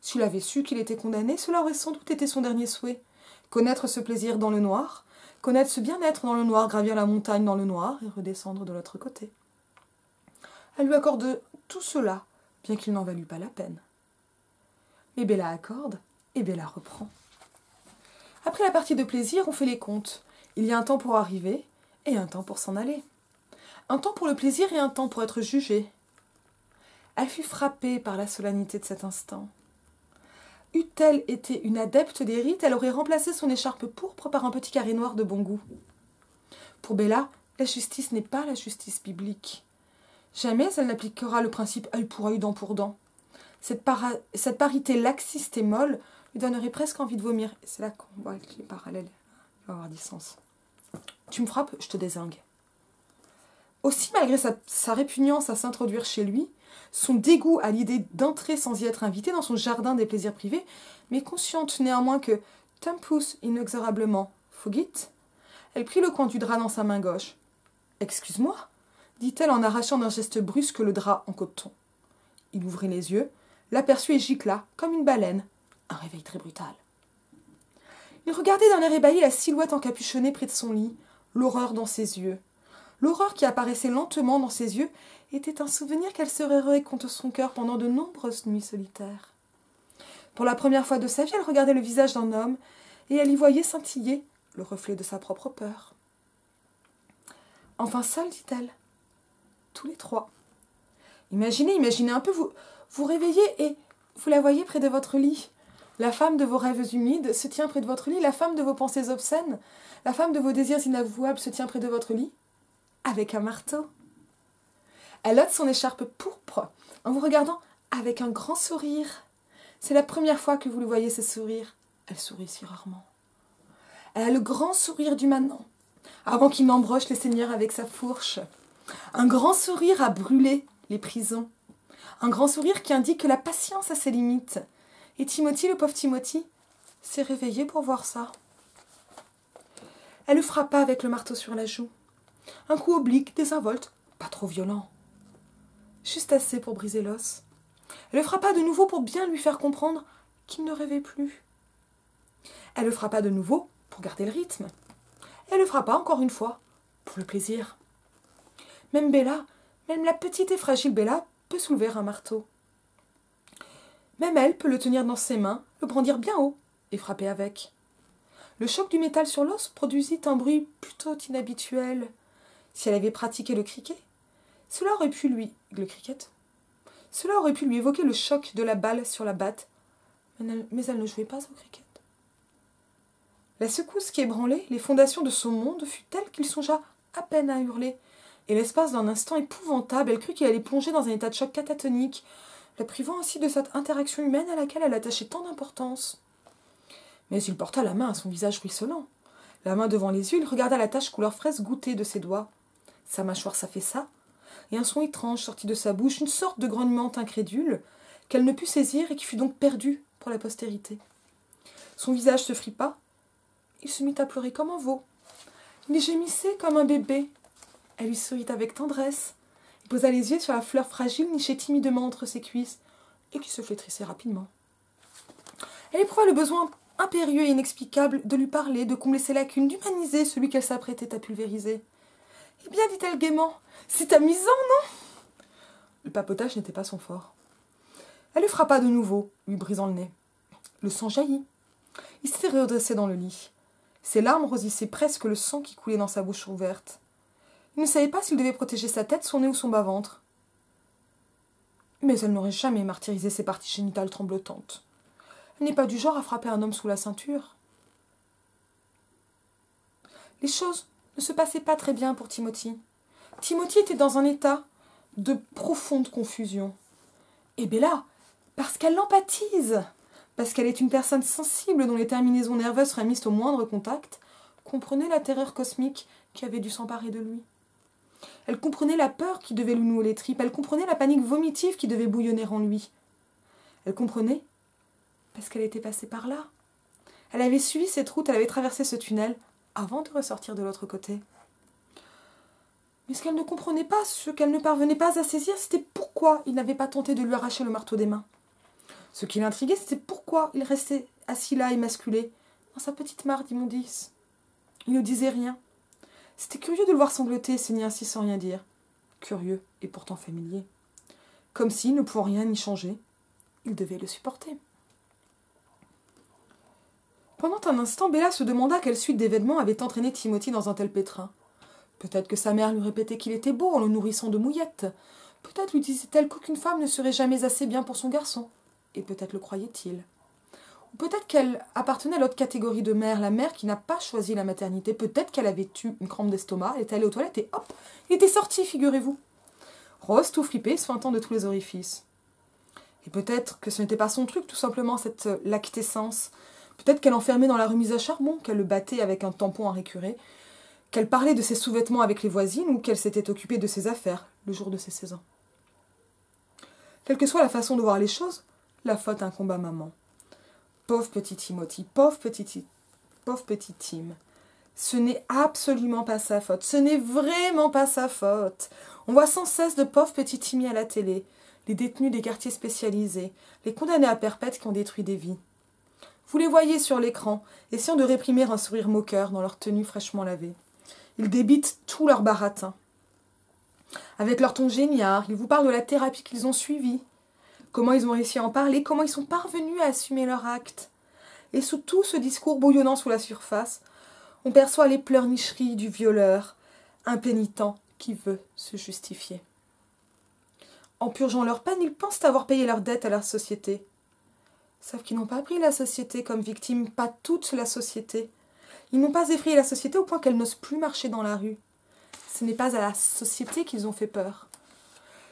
S'il avait su qu'il était condamné, cela aurait sans doute été son dernier souhait. Connaître ce plaisir dans le noir, connaître ce bien-être dans le noir, gravir la montagne dans le noir et redescendre de l'autre côté. Elle lui accorde tout cela, bien qu'il n'en valût pas la peine. Mais Bella accorde, et Bella reprend. Après la partie de plaisir, on fait les comptes. Il y a un temps pour arriver, et un temps pour s'en aller. Un temps pour le plaisir et un temps pour être jugée. Elle fut frappée par la solennité de cet instant. Eût-elle été une adepte des rites, elle aurait remplacé son écharpe pourpre par un petit carré noir de bon goût. Pour Bella, la justice n'est pas la justice biblique. Jamais elle n'appliquera le principe œil pour œil, dent pour dent. Cette parité laxiste et molle lui donnerait presque envie de vomir. C'est là qu'on voit que les parallèles vont avoir du sens. Tu me frappes, je te dézingue. Aussi, malgré sa répugnance à s'introduire chez lui, son dégoût à l'idée d'entrer sans y être invité dans son jardin des plaisirs privés, mais consciente néanmoins que tempus inexorablement fugit, elle prit le coin du drap dans sa main gauche. « Excuse-moi » dit-elle en arrachant d'un geste brusque le drap en coton. Il ouvrit les yeux, l'aperçut et gicla, comme une baleine. Un réveil très brutal. Il regardait d'un air ébahi la silhouette encapuchonnée près de son lit, l'horreur dans ses yeux. L'horreur qui apparaissait lentement dans ses yeux était un souvenir qu'elle se rerait contre son cœur pendant de nombreuses nuits solitaires. Pour la première fois de sa vie, elle regardait le visage d'un homme et elle y voyait scintiller le reflet de sa propre peur. « Enfin seule, dit-elle. Tous les trois. Imaginez un peu, vous réveillez et vous la voyez près de votre lit. La femme de vos rêves humides se tient près de votre lit, la femme de vos pensées obscènes, la femme de vos désirs inavouables se tient près de votre lit, avec un marteau. Elle ôte son écharpe pourpre en vous regardant avec un grand sourire. C'est la première fois que vous le voyez ce sourire. Elle sourit si rarement. Elle a le grand sourire du manant, avant qu'il n'embroche les seigneurs avec sa fourche. Un grand sourire à brûler les prisons. Un grand sourire qui indique que la patience a ses limites. Et Timothy, le pauvre Timothy, s'est réveillé pour voir ça. Elle le frappa avec le marteau sur la joue. Un coup oblique, désinvolte, pas trop violent. Juste assez pour briser l'os. Elle le frappa de nouveau pour bien lui faire comprendre qu'il ne rêvait plus. Elle le frappa de nouveau pour garder le rythme. Elle le frappa encore une fois pour le plaisir. Même Bella, même la petite et fragile Bella, peut soulever un marteau. Même elle peut le tenir dans ses mains, le brandir bien haut et frapper avec. Le choc du métal sur l'os produisit un bruit plutôt inhabituel. Si elle avait pratiqué le cricket, cela aurait pu lui évoquer le choc de la balle sur la batte, mais elle ne jouait pas au cricket. La secousse qui ébranlait les fondations de son monde fut telle qu'il songea à peine à hurler, et l'espace d'un instant épouvantable, elle crut qu'il allait plonger dans un état de choc catatonique, la privant ainsi de cette interaction humaine à laquelle elle attachait tant d'importance. Mais il porta la main à son visage ruisselant. La main devant les yeux, il regarda la tache couleur fraise goûter de ses doigts. Sa mâchoire s'affaissa, et un son étrange sortit de sa bouche, une sorte de grognement incrédule, qu'elle ne put saisir et qui fut donc perdu pour la postérité. Son visage se fripa, il se mit à pleurer comme un veau. Il gémissait comme un bébé. Elle lui sourit avec tendresse. Il posa les yeux sur la fleur fragile nichée timidement entre ses cuisses et qui se flétrissait rapidement. Elle éprouva le besoin impérieux et inexplicable de lui parler, de combler ses lacunes, d'humaniser celui qu'elle s'apprêtait à pulvériser. « Eh bien, dit-elle gaiement, c'est amusant, non ?» Le papotage n'était pas son fort. Elle le frappa de nouveau, lui brisant le nez. Le sang jaillit. Il s'était redressé dans le lit. Ses larmes rosissaient presque le sang qui coulait dans sa bouche ouverte. Il ne savait pas s'il devait protéger sa tête, son nez ou son bas-ventre. Mais elle n'aurait jamais martyrisé ses parties génitales tremblotantes. Elle n'est pas du genre à frapper un homme sous la ceinture. Les choses ne se passaient pas très bien pour Timothy. Timothy était dans un état de profonde confusion. Et Bella, parce qu'elle l'empathise, parce qu'elle est une personne sensible dont les terminaisons nerveuses frémissent au moindre contact, comprenait la terreur cosmique qui avait dû s'emparer de lui. Elle comprenait la peur qui devait lui nouer les tripes, elle comprenait la panique vomitive qui devait bouillonner en lui. Elle comprenait parce qu'elle était passée par là. Elle avait suivi cette route, elle avait traversé ce tunnel avant de ressortir de l'autre côté. Mais ce qu'elle ne comprenait pas, ce qu'elle ne parvenait pas à saisir, c'était pourquoi il n'avait pas tenté de lui arracher le marteau des mains. Ce qui l'intriguait, c'était pourquoi il restait assis là, émasculé, dans sa petite mare d'immondices. Il ne disait rien. C'était curieux de le voir sangloter et saigner ainsi sans rien dire. Curieux et pourtant familier. Comme s'il ne pouvait rien y changer, il devait le supporter. Pendant un instant, Bella se demanda quelle suite d'événements avait entraîné Timothy dans un tel pétrin. Peut-être que sa mère lui répétait qu'il était beau en le nourrissant de mouillettes. Peut-être lui disait-elle qu'aucune femme ne serait jamais assez bien pour son garçon. Et peut-être le croyait-il. Ou peut-être qu'elle appartenait à l'autre catégorie de mère, la mère qui n'a pas choisi la maternité. Peut-être qu'elle avait eu une crampe d'estomac, elle était allée aux toilettes et hop, il était sorti, figurez-vous. Rose, tout fripée, suintant de tous les orifices. Et peut-être que ce n'était pas son truc, tout simplement, cette lactescence. Peut-être qu'elle enfermait dans la remise à charbon, qu'elle le battait avec un tampon à récurer, qu'elle parlait de ses sous-vêtements avec les voisines ou qu'elle s'était occupée de ses affaires le jour de ses 16 ans. Quelle que soit la façon de voir les choses, la faute incombe à maman. Pauvre petit Timothy, pauvre petit Tim. Ce n'est absolument pas sa faute, ce n'est vraiment pas sa faute. On voit sans cesse de pauvres petits Timmy à la télé, les détenus des quartiers spécialisés, les condamnés à perpète qui ont détruit des vies. Vous les voyez sur l'écran, essayant de réprimer un sourire moqueur dans leur tenue fraîchement lavée. Ils débitent tout leur baratin. Avec leur ton génial, ils vous parlent de la thérapie qu'ils ont suivie, comment ils ont réussi à en parler, comment ils sont parvenus à assumer leur acte. Et sous tout ce discours bouillonnant sous la surface, on perçoit les pleurnicheries du violeur, impénitent qui veut se justifier. En purgeant leur peine, ils pensent avoir payé leur dette à leur société. Sauf qu'ils n'ont pas pris la société comme victime, pas toute la société. Ils n'ont pas effrayé la société au point qu'elle n'ose plus marcher dans la rue. Ce n'est pas à la société qu'ils ont fait peur.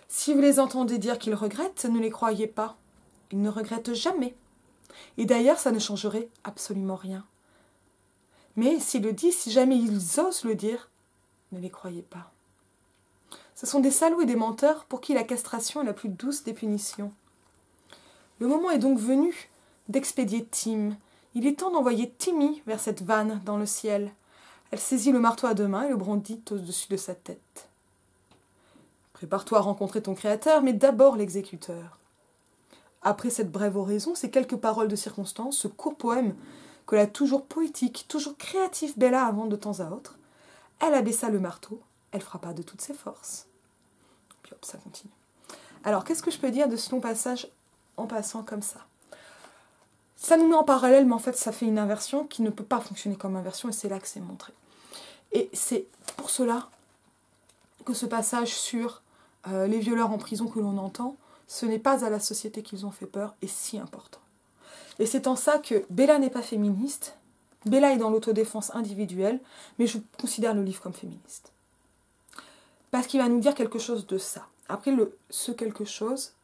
Si vous les entendez dire qu'ils regrettent, ne les croyez pas. Ils ne regrettent jamais. Et d'ailleurs, ça ne changerait absolument rien. Mais s'ils le disent, si jamais ils osent le dire, ne les croyez pas. Ce sont des salauds et des menteurs pour qui la castration est la plus douce des punitions. Le moment est donc venu d'expédier Tim. Il est temps d'envoyer Timmy vers cette vanne dans le ciel. Elle saisit le marteau à deux mains et le brandit au-dessus de sa tête. Prépare-toi à rencontrer ton créateur, mais d'abord l'exécuteur. Après cette brève oraison, ces quelques paroles de circonstance, ce court poème que la toujours poétique, toujours créative Bella invente de temps à autre, elle abaissa le marteau, elle frappa de toutes ses forces. Puis hop, ça continue. Alors, qu'est-ce que je peux dire de ce long passage en passant comme ça? Ça nous met en parallèle, mais en fait, ça fait une inversion qui ne peut pas fonctionner comme inversion, et c'est là que c'est montré. Et c'est pour cela que ce passage sur les violeurs en prison que l'on entend, ce n'est pas à la société qu'ils ont fait peur, est si important. Et c'est en ça que Bella n'est pas féministe, Bella est dans l'autodéfense individuelle, mais je considère le livre comme féministe. Parce qu'il va nous dire quelque chose de ça. Après, ce quelque chose,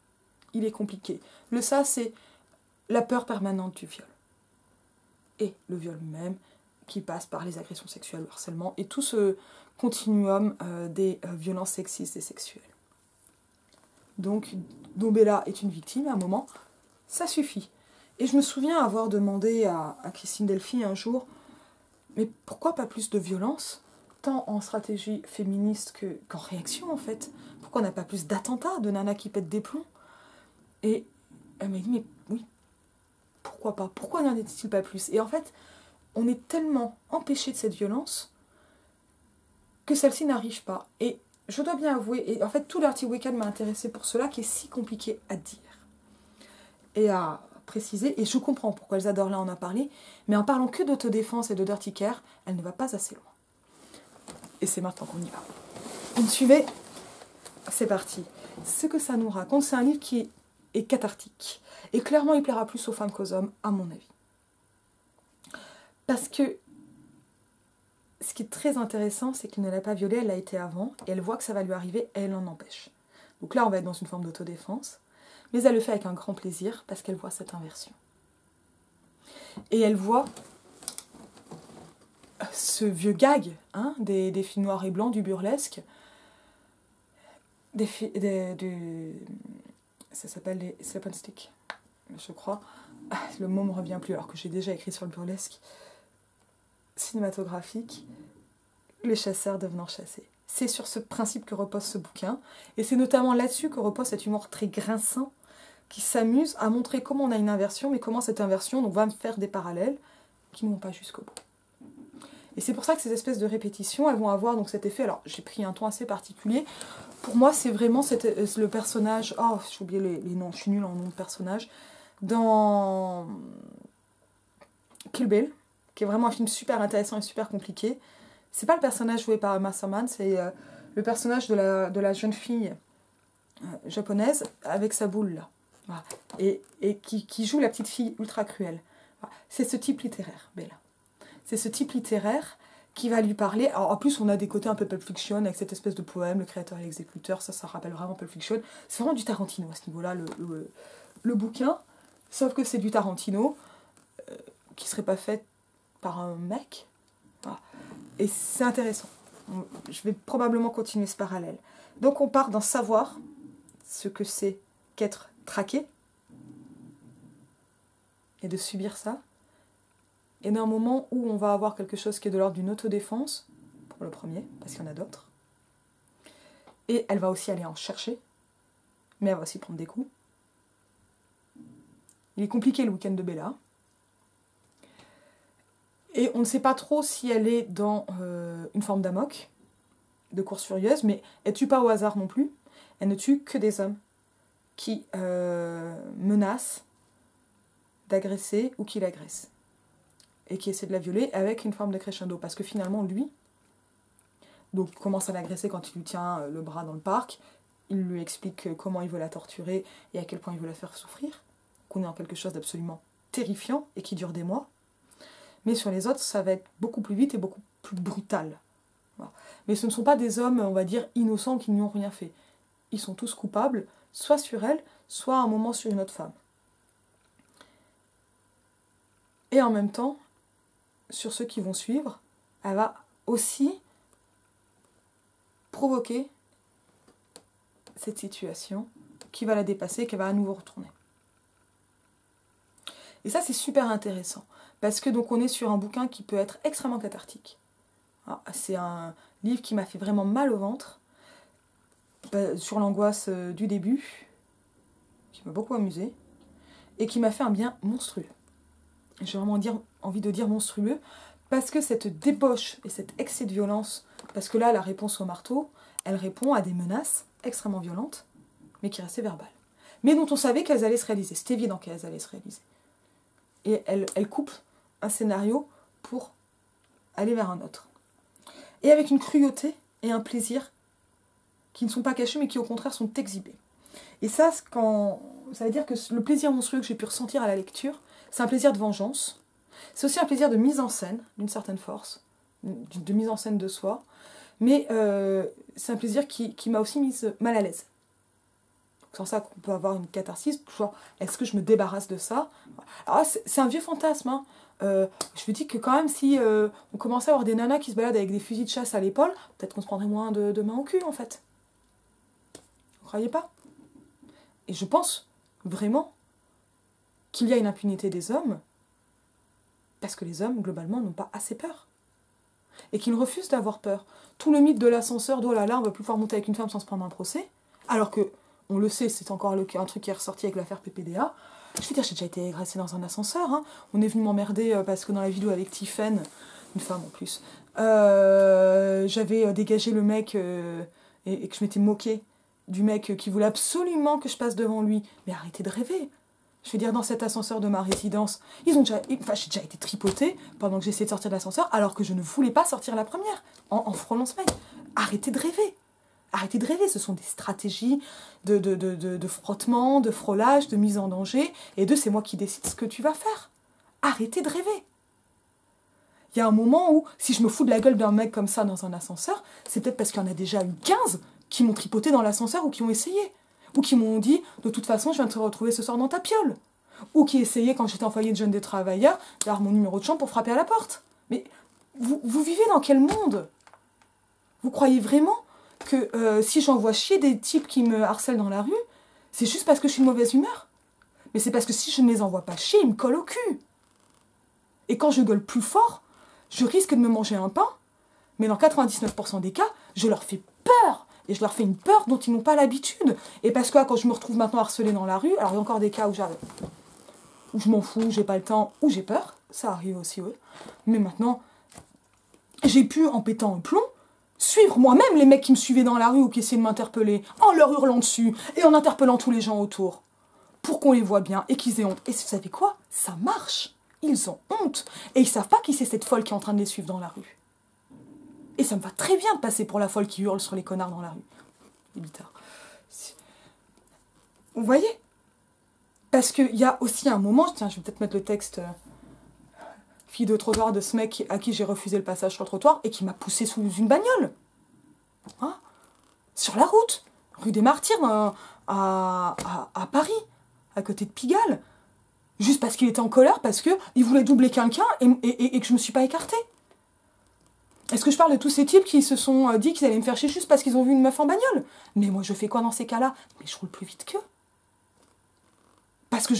il est compliqué. Le ça, c'est la peur permanente du viol. Et le viol lui-même, qui passe par les agressions sexuelles, le harcèlement, et tout ce continuum des violences sexistes et sexuelles. Donc, dont Bella est une victime, à un moment, ça suffit. Et je me souviens avoir demandé à Christine Delphi un jour, mais pourquoi pas plus de violence, tant en stratégie féministe qu'en réaction, en fait? Pourquoi on n'a pas plus d'attentats, de nanas qui pètent des plombs? Et elle m'a dit, mais oui, pourquoi pas? Pourquoi n'en est-il pas plus? Et en fait, on est tellement empêché de cette violence que celle-ci n'arrive pas. Et je dois bien avouer, et en fait tout l'Arty Weekend m'a intéressé pour cela, qui est si compliqué à dire et à préciser, et je comprends pourquoi Elsa Dorlin en a parlé, mais en parlant que d'autodéfense et de dirty care, elle ne va pas assez loin. Et c'est maintenant qu'on y va. Vous me suivez? C'est parti. Ce que ça nous raconte, c'est un livre qui est cathartique. Et clairement, il plaira plus aux femmes qu'aux hommes, à mon avis. Parce que ce qui est très intéressant, c'est qu'elle ne l'a pas violée, elle l'a été avant, et elle voit que ça va lui arriver, et elle en empêche. Donc là, on va être dans une forme d'autodéfense, mais elle le fait avec un grand plaisir, parce qu'elle voit cette inversion. Et elle voit ce vieux gag, hein, des films noirs et blancs, du burlesque, ça s'appelle des slapstick, je crois. Le mot me revient plus, alors que j'ai déjà écrit sur le burlesque. Cinématographique, les chasseurs devenant chassés. C'est sur ce principe que repose ce bouquin, et c'est notamment là-dessus que repose cet humour très grinçant, qui s'amuse à montrer comment on a une inversion, mais comment cette inversion donc, va me faire des parallèles qui ne vont pas jusqu'au bout. Et c'est pour ça que ces espèces de répétitions, elles vont avoir donc cet effet. Alors, j'ai pris un ton assez particulier. Pour moi, c'est vraiment le personnage... Oh, j'ai oublié les noms, je suis nulle en nom de personnage. Dans Kill Bill, qui est vraiment un film super intéressant et super compliqué. C'est pas le personnage joué par Emma Thurman, c'est le personnage de la jeune fille japonaise avec sa boule, là. Voilà. Et qui joue la petite fille ultra cruelle. Voilà. C'est ce type littéraire, Bella. C'est ce type littéraire qui va lui parler. Alors, en plus, on a des côtés un peu Pulp Fiction, avec cette espèce de poème, le créateur et l'exécuteur, ça rappelle vraiment Pulp Fiction. C'est vraiment du Tarantino à ce niveau-là, le bouquin. Sauf que c'est du Tarantino qui serait pas fait par un mec. Voilà. Et c'est intéressant. Je vais probablement continuer ce parallèle. Donc on part d'en savoir ce que c'est qu'être traqué et de subir ça. Et d'un moment où on va avoir quelque chose qui est de l'ordre d'une autodéfense, pour le premier, parce qu'il y en a d'autres. Et elle va aussi aller en chercher, mais elle va aussi prendre des coups. Il est compliqué le week-end de Bella. Et on ne sait pas trop si elle est dans une forme d'amok, de course furieuse, mais elle ne tue pas au hasard non plus. Elle ne tue que des hommes qui menacent d'agresser ou qui l'agressent. Et qui essaient de la violer avec une forme de crescendo. Parce que finalement, lui, donc, il commence à l'agresser quand il lui tient le bras dans le parc. Il lui explique comment il veut la torturer et à quel point il veut la faire souffrir. Qu'on est en quelque chose d'absolument terrifiant et qui dure des mois. Mais sur les autres, ça va être beaucoup plus vite et beaucoup plus brutal. Voilà. Mais ce ne sont pas des hommes, on va dire, innocents qui n'y ont rien fait. Ils sont tous coupables, soit sur elle, soit à un moment sur une autre femme. Et en même temps, sur ceux qui vont suivre, elle va aussi provoquer cette situation qui va la dépasser et qu'elle va à nouveau retourner. Et ça, c'est super intéressant. Parce que donc on est sur un bouquin qui peut être extrêmement cathartique. C'est un livre qui m'a fait vraiment mal au ventre, sur l'angoisse du début, qui m'a beaucoup amusée, et qui m'a fait un bien monstrueux. J'ai vraiment envie de dire monstrueux, parce que cette débauche et cet excès de violence, parce que là, la réponse au marteau, elle répond à des menaces extrêmement violentes, mais qui restaient verbales. Mais dont on savait qu'elles allaient se réaliser. C'était évident qu'elles allaient se réaliser. Et elle coupe un scénario pour aller vers un autre. Et avec une cruauté et un plaisir qui ne sont pas cachés, mais qui au contraire sont exhibés. Et ça, ça veut dire que le plaisir monstrueux que j'ai pu ressentir à la lecture, c'est un plaisir de vengeance. C'est aussi un plaisir de mise en scène, d'une certaine force, de mise en scène de soi. Mais c'est un plaisir qui m'a aussi mise mal à l'aise. C'est en ça qu'on peut avoir une catharsis, genre, est-ce que je me débarrasse de ça? Alors c'est un vieux fantasme, hein. Je me dis que quand même, si on commençait à avoir des nanas qui se baladent avec des fusils de chasse à l'épaule, peut-être qu'on se prendrait moins de mains au cul, en fait. Vous croyez pas? Et je pense vraiment qu'il y a une impunité des hommes, parce que les hommes, globalement, n'ont pas assez peur. Et qu'ils refusent d'avoir peur. Tout le mythe de l'ascenseur, d'oh là là, on va plus pouvoir monter avec une femme sans se prendre un procès, alors que, on le sait, c'est encore un truc qui est ressorti avec l'affaire PPDA, Je veux dire, j'ai déjà été agressée dans un ascenseur. Hein. On est venu m'emmerder parce que dans la vidéo avec Tiffen, une femme en plus, j'avais dégagé le mec et que je m'étais moquée du mec qui voulait absolument que je passe devant lui. Mais arrêtez de rêver. Je veux dire, dans cet ascenseur de ma résidence, j'ai déjà été tripotée pendant que j'essayais de sortir de l'ascenseur, alors que je ne voulais pas sortir la première, en frôlant ce mec. Arrêtez de rêver. Arrêtez de rêver. Ce sont des stratégies de frottement, de frôlage, de mise en danger, et c'est moi qui décide ce que tu vas faire. Arrêtez de rêver. Il y a un moment où, si je me fous de la gueule d'un mec comme ça dans un ascenseur, c'est peut-être parce qu'il y en a déjà eu 15 qui m'ont tripoté dans l'ascenseur ou qui ont essayé. Ou qui m'ont dit, de toute façon, je viens de te retrouver ce soir dans ta piole. Ou qui essayaient, quand j'étais en foyer de jeunes des travailleurs, d'avoir mon numéro de chambre pour frapper à la porte. Mais vous vivez dans quel monde? Vous croyez vraiment que si j'envoie chier des types qui me harcèlent dans la rue, c'est juste parce que je suis de mauvaise humeur? Mais c'est parce que si je ne les envoie pas chier, ils me collent au cul. Et quand je gueule plus fort, je risque de me manger un pain, mais dans 99% des cas, je leur fais peur. Et je leur fais une peur dont ils n'ont pas l'habitude. Et parce que quand je me retrouve maintenant harcelée dans la rue, alors il y a encore des cas où je m'en fous, j'ai pas le temps, ou j'ai peur, ça arrive aussi, oui. Mais maintenant, j'ai pu, en pétant un plomb, suivre moi-même les mecs qui me suivaient dans la rue ou qui essayaient de m'interpeller, en leur hurlant dessus et en interpellant tous les gens autour, pour qu'on les voit bien et qu'ils aient honte. Et vous savez quoi? Ça marche. Ils ont honte. Et ils savent pas qui c'est cette folle qui est en train de les suivre dans la rue. Et ça me va très bien de passer pour la folle qui hurle sur les connards dans la rue. Les bitards. Vous voyez? Parce qu'il y a aussi un moment, tiens, je vais peut-être mettre le texte fille de trottoir de ce mec à qui j'ai refusé le passage sur le trottoir et qui m'a poussé sous une bagnole. Hein? Sur la route, rue des Martyrs, à Paris, à côté de Pigalle. Juste parce qu'il était en colère, parce qu'il voulait doubler quelqu'un et que je ne me suis pas écartée. Est-ce que je parle de tous ces types qui se sont dit qu'ils allaient me faire chier juste parce qu'ils ont vu une meuf en bagnole? Mais moi, je fais quoi dans ces cas-là? Mais je roule plus vite qu'eux. Parce que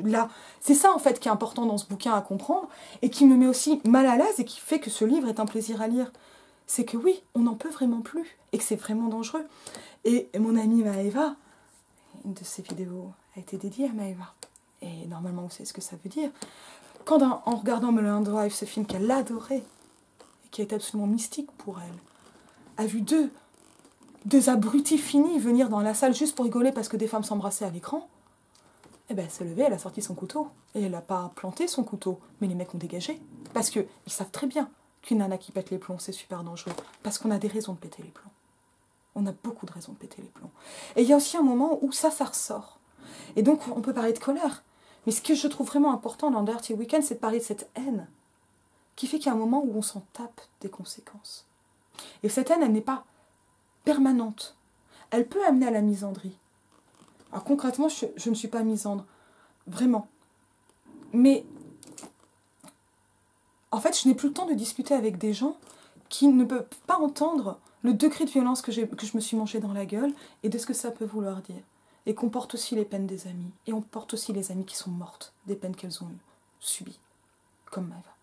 là, c'est ça en fait qui est important dans ce bouquin à comprendre et qui me met aussi mal à l'aise et qui fait que ce livre est un plaisir à lire. C'est que oui, on n'en peut vraiment plus et que c'est vraiment dangereux. Et mon amie Maëva, une de ses vidéos a été dédiée à Maëva. Et normalement, vous savez ce que ça veut dire. Quand en regardant Mulholland Drive, ce film qu'elle adorait, et qui a été absolument mystique pour elle, a vu deux abrutis finis venir dans la salle juste pour rigoler parce que des femmes s'embrassaient à l'écran, eh ben, elle s'est levée, elle a sorti son couteau. Et elle n'a pas planté son couteau, mais les mecs ont dégagé. Parce qu'ils savent très bien qu'une nana qui pète les plombs, c'est super dangereux. Parce qu'on a des raisons de péter les plombs. On a beaucoup de raisons de péter les plombs. Et il y a aussi un moment où ça ressort. Et donc, on peut parler de colère. Mais ce que je trouve vraiment important dans Dirty Weekend, c'est de parler de cette haine qui fait qu'il y a un moment où on s'en tape des conséquences. Et cette haine, elle n'est pas permanente. Elle peut amener à la misandrie. Alors concrètement, je ne suis pas misandre. Vraiment. Mais, en fait, je n'ai plus le temps de discuter avec des gens qui ne peuvent pas entendre le degré de violence que je me suis mangé dans la gueule et de ce que ça peut vouloir dire. Et qu'on porte aussi les peines des amis. Et on porte aussi les amies qui sont mortes des peines qu'elles ont subies. Comme Maëva.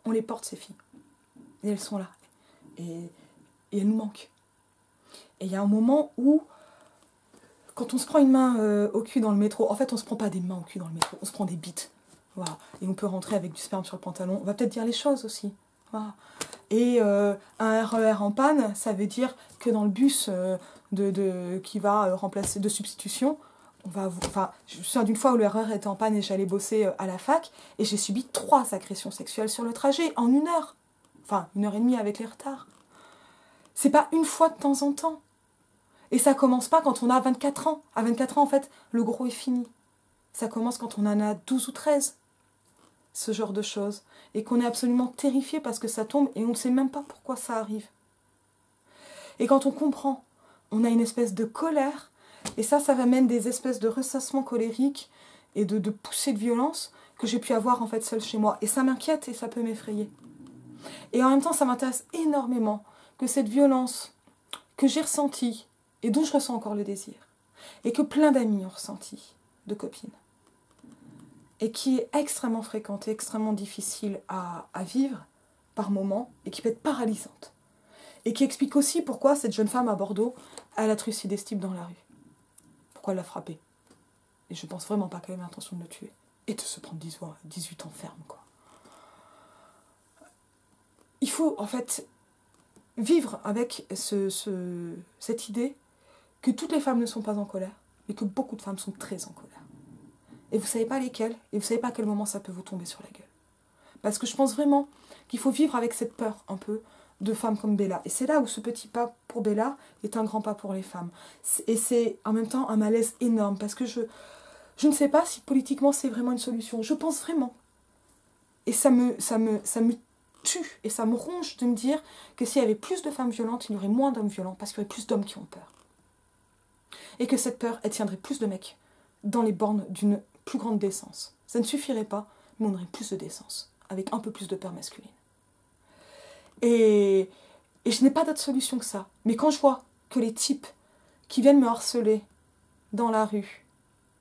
On les porte, ces filles. Et elles sont là. Et elles nous manquent. Et il y a un moment où, quand on se prend une main au cul dans le métro, en fait, on se prend pas des mains au cul dans le métro, on se prend des bites. Voilà. Et on peut rentrer avec du sperme sur le pantalon. On va peut-être dire les choses aussi. Voilà. Et un RER en panne, ça veut dire que dans le bus qui va remplacer de substitution, je me souviens d'une fois où le RER était en panne et j'allais bosser à la fac et j'ai subi 3 agressions sexuelles sur le trajet en 1 heure. Enfin, 1h30 avec les retards. C'est pas une fois de temps en temps. Et ça commence pas quand on a 24 ans. À 24 ans, en fait, le gros est fini. Ça commence quand on en a 12 ou 13. Ce genre de choses. Et qu'on est absolument terrifié parce que ça tombe et on ne sait même pas pourquoi ça arrive. Et quand on comprend, on a une espèce de colère. Et ça amène des espèces de ressassements colériques et de poussées de violence que j'ai pu avoir en fait seule chez moi. Et ça m'inquiète et ça peut m'effrayer. Et en même temps, ça m'intéresse énormément que cette violence que j'ai ressentie et dont je ressens encore le désir, et que plein d'amis ont ressenti, de copines, et qui est extrêmement fréquente et extrêmement difficile à vivre par moments, et qui peut être paralysante, et qui explique aussi pourquoi cette jeune femme à Bordeaux, elle a trucidé ce type dans la rue. pourquoi elle l'a frappé. Et je pense vraiment pas qu'elle avait l'intention de le tuer. Et de se prendre 18 ans ferme, quoi. Il faut, en fait, vivre avec cette idée que toutes les femmes ne sont pas en colère, mais que beaucoup de femmes sont très en colère. Et vous savez pas lesquelles, et vous savez pas à quel moment ça peut vous tomber sur la gueule. Parce que je pense vraiment qu'il faut vivre avec cette peur, un peu, de femmes comme Bella. Et c'est là où ce petit pas pour Bella est un grand pas pour les femmes. Et c'est en même temps un malaise énorme, parce que je ne sais pas si politiquement c'est vraiment une solution. Je pense vraiment. Et ça me tue, et ça me ronge de me dire que s'il y avait plus de femmes violentes, il y aurait moins d'hommes violents, parce qu'il y aurait plus d'hommes qui ont peur. Et que cette peur, elle tiendrait plus de mecs dans les bornes d'une plus grande décence. Ça ne suffirait pas, mais on aurait plus de décence, avec un peu plus de peur masculine. Et je n'ai pas d'autre solution que ça. Mais quand je vois que les types qui viennent me harceler dans la rue,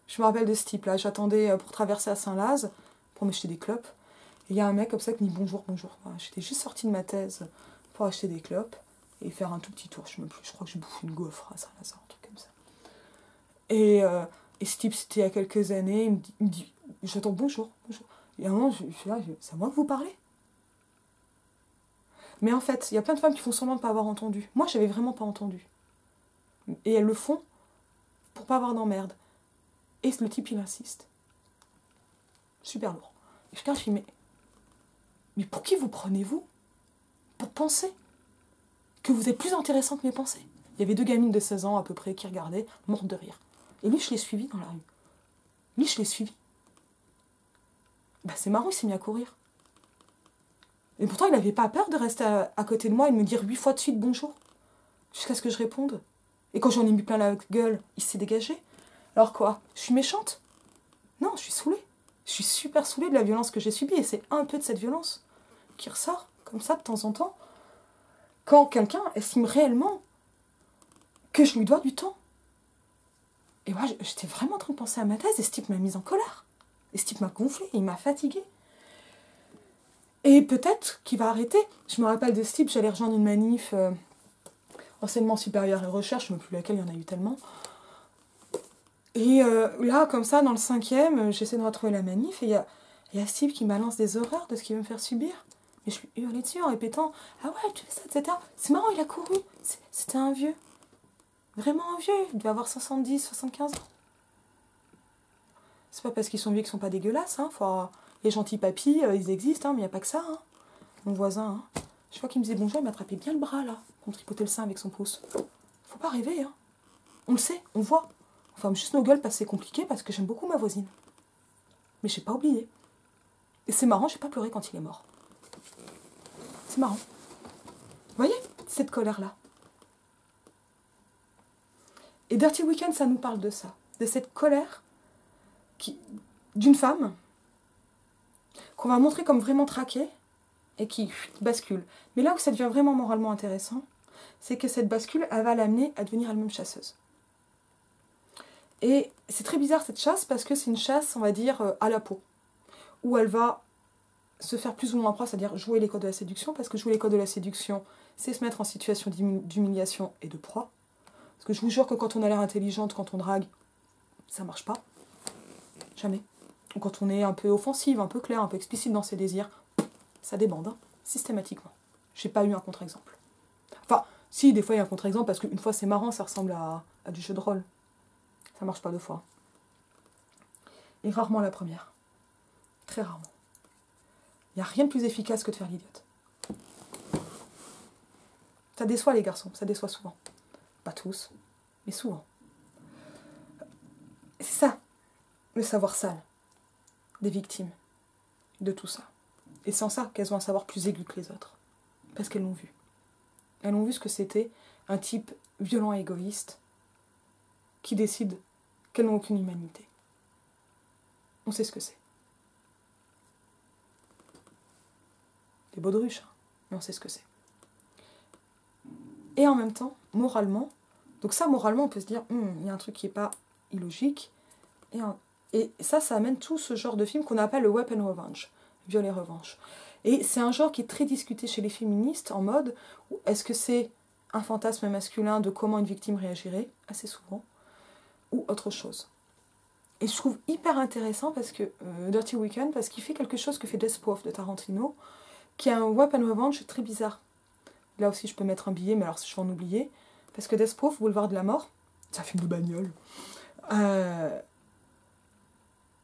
je me rappelle de ce type-là, j'attendais pour traverser à Saint-Laz, pour m'acheter des clopes, et il y a un mec comme ça qui me dit bonjour, bonjour. Voilà, j'étais juste sortie de ma thèse pour acheter des clopes et faire un tout petit tour. Je crois que j'ai bouffé une gaufre à Saint-Lazare, un truc comme ça. Et ce type, c'était il y a quelques années, il me dit j'attends bonjour, bonjour. Et à un moment, je suis là, c'est à moi que vous parlez. Mais en fait, il y a plein de femmes qui font semblant de ne pas avoir entendu. Moi, j'avais vraiment pas entendu. Et elles le font pour pas avoir d'emmerde. Et le type, il insiste. Super lourd. Et je regarde, je dis, mais pour qui vous prenez-vous? Pour penser que vous êtes plus intéressant que mes pensées. Il y avait 2 gamines de 16 ans à peu près qui regardaient, mortes de rire. Et lui, je l'ai suivi dans la rue. Lui, je l'ai suivi. Bah, c'est marrant, il s'est mis à courir. Et pourtant, il n'avait pas peur de rester à côté de moi et de me dire 8 fois de suite bonjour. Jusqu'à ce que je réponde. Et quand j'en ai mis plein la gueule, il s'est dégagé. Alors quoi? Je suis méchante? Non, je suis saoulée. Je suis super saoulée de la violence que j'ai subie. Et c'est un peu de cette violence qui ressort, comme ça, de temps en temps, quand quelqu'un estime réellement que je lui dois du temps. Et moi, j'étais vraiment en train de penser à ma thèse, et ce type m'a mise en colère. Et ce type m'a gonflée, il m'a fatiguée. Et peut-être qu'il va arrêter. Je me rappelle de ce type, j'allais rejoindre une manif, enseignement supérieur et recherche, je ne sais plus laquelle, il y en a eu tellement. Et là, comme ça, dans le 5e, j'essaie de retrouver la manif, et il y a ce type qui me balance des horreurs de ce qu'il veut me faire subir. Et je lui hurlais dessus en répétant « Ah ouais, tu fais ça, etc. » C'est marrant, il a couru. C'était un vieux. Vraiment un vieux. Il devait avoir 70, 75 ans. C'est pas parce qu'ils sont vieux qu'ils sont pas dégueulasses. Hein. Les gentils papis, ils existent, hein, mais il n'y a pas que ça. Hein. Mon voisin, hein. Je vois qu'il me disait bonjour, il m'attrapait bien le bras, là, pour me tripoter le sein avec son pouce. Faut pas rêver, hein. On le sait, on voit. On ferme juste nos gueules parce que c'est compliqué, parce que j'aime beaucoup ma voisine. Mais j'ai pas oublié. Et c'est marrant, j'ai pas pleuré quand il est mort. C'est marrant. Vous voyez, cette colère-là. Et Dirty Weekend, ça nous parle de ça. De cette colère d'une femme qu'on va montrer comme vraiment traquée et qui bascule. Mais là où ça devient vraiment moralement intéressant, c'est que cette bascule, elle va l'amener à devenir elle-même chasseuse. Et c'est très bizarre cette chasse parce que c'est une chasse, on va dire, à la peau. Où elle va se faire plus ou moins proie, c'est-à-dire jouer les codes de la séduction, parce que jouer les codes de la séduction, c'est se mettre en situation d'humiliation et de proie. Parce que je vous jure que quand on a l'air intelligente, quand on drague, ça marche pas. Jamais. Ou quand on est un peu offensive, un peu claire, un peu explicite dans ses désirs, ça débande, hein, systématiquement. J'ai pas eu un contre-exemple. Enfin, si, des fois il y a un contre-exemple, parce qu'une fois c'est marrant, ça ressemble à du jeu de rôle. Ça marche pas 2 fois. Et rarement la première. Très rarement. Il n'y a rien de plus efficace que de faire l'idiote. Ça déçoit les garçons, ça déçoit souvent. Pas tous, mais souvent. C'est ça, le savoir sale des victimes de tout ça. Et c'est en ça qu'elles ont un savoir plus aigu que les autres. Parce qu'elles l'ont vu. Elles ont vu ce que c'était un type violent et égoïste qui décide qu'elles n'ont aucune humanité. On sait ce que c'est. Des baudruches, hein, mais on sait ce que c'est. Et en même temps, moralement, donc ça, moralement, on peut se dire, il y a un truc qui n'est pas illogique. Et ça amène tout ce genre de film qu'on appelle le weapon revenge, viol et revanche. Et c'est un genre qui est très discuté chez les féministes, en mode, est-ce que c'est un fantasme masculin de comment une victime réagirait, assez souvent, ou autre chose. Et je trouve hyper intéressant parce que Dirty Weekend, parce qu'il fait quelque chose que fait Death Proof de Tarantino, qui a un weapon revenge très bizarre. Là aussi, je peux mettre un billet, mais alors je vais en oublier. Parce que Death Proof, Boulevard de la Mort, c'est un film de bagnole.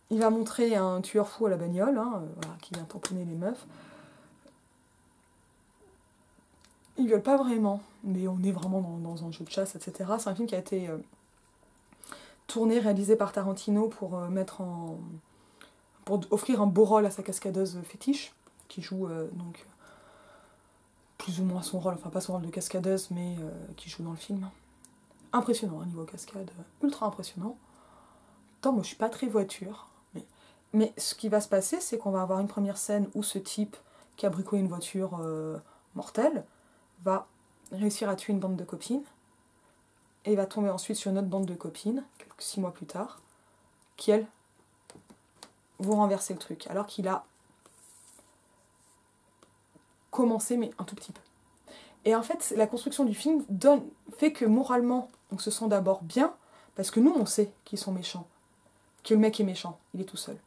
Il va montrer un tueur fou à la bagnole, voilà, qui vient tamponner les meufs. Ils violent pas vraiment, mais on est vraiment dans un jeu de chasse, etc. C'est un film qui a été tourné, réalisé par Tarantino pour pour offrir un beau rôle à sa cascadeuse fétiche, qui joue donc plus ou moins son rôle, enfin pas son rôle de cascadeuse, mais qui joue dans le film. Impressionnant, niveau cascade, ultra impressionnant. Tant moi je suis pas très voiture, mais ce qui va se passer, c'est qu'on va avoir une première scène où ce type qui a bricolé une voiture mortelle va réussir à tuer une bande de copines, et il va tomber ensuite sur une autre bande de copines, 6 mois plus tard, qui, elles, vont renverser le truc, alors qu'il a commencé, mais un tout petit peu. Et en fait, la construction du film fait que moralement, on se sent d'abord bien, parce que nous, on sait qu'ils sont méchants, que le mec est méchant, il est tout seul.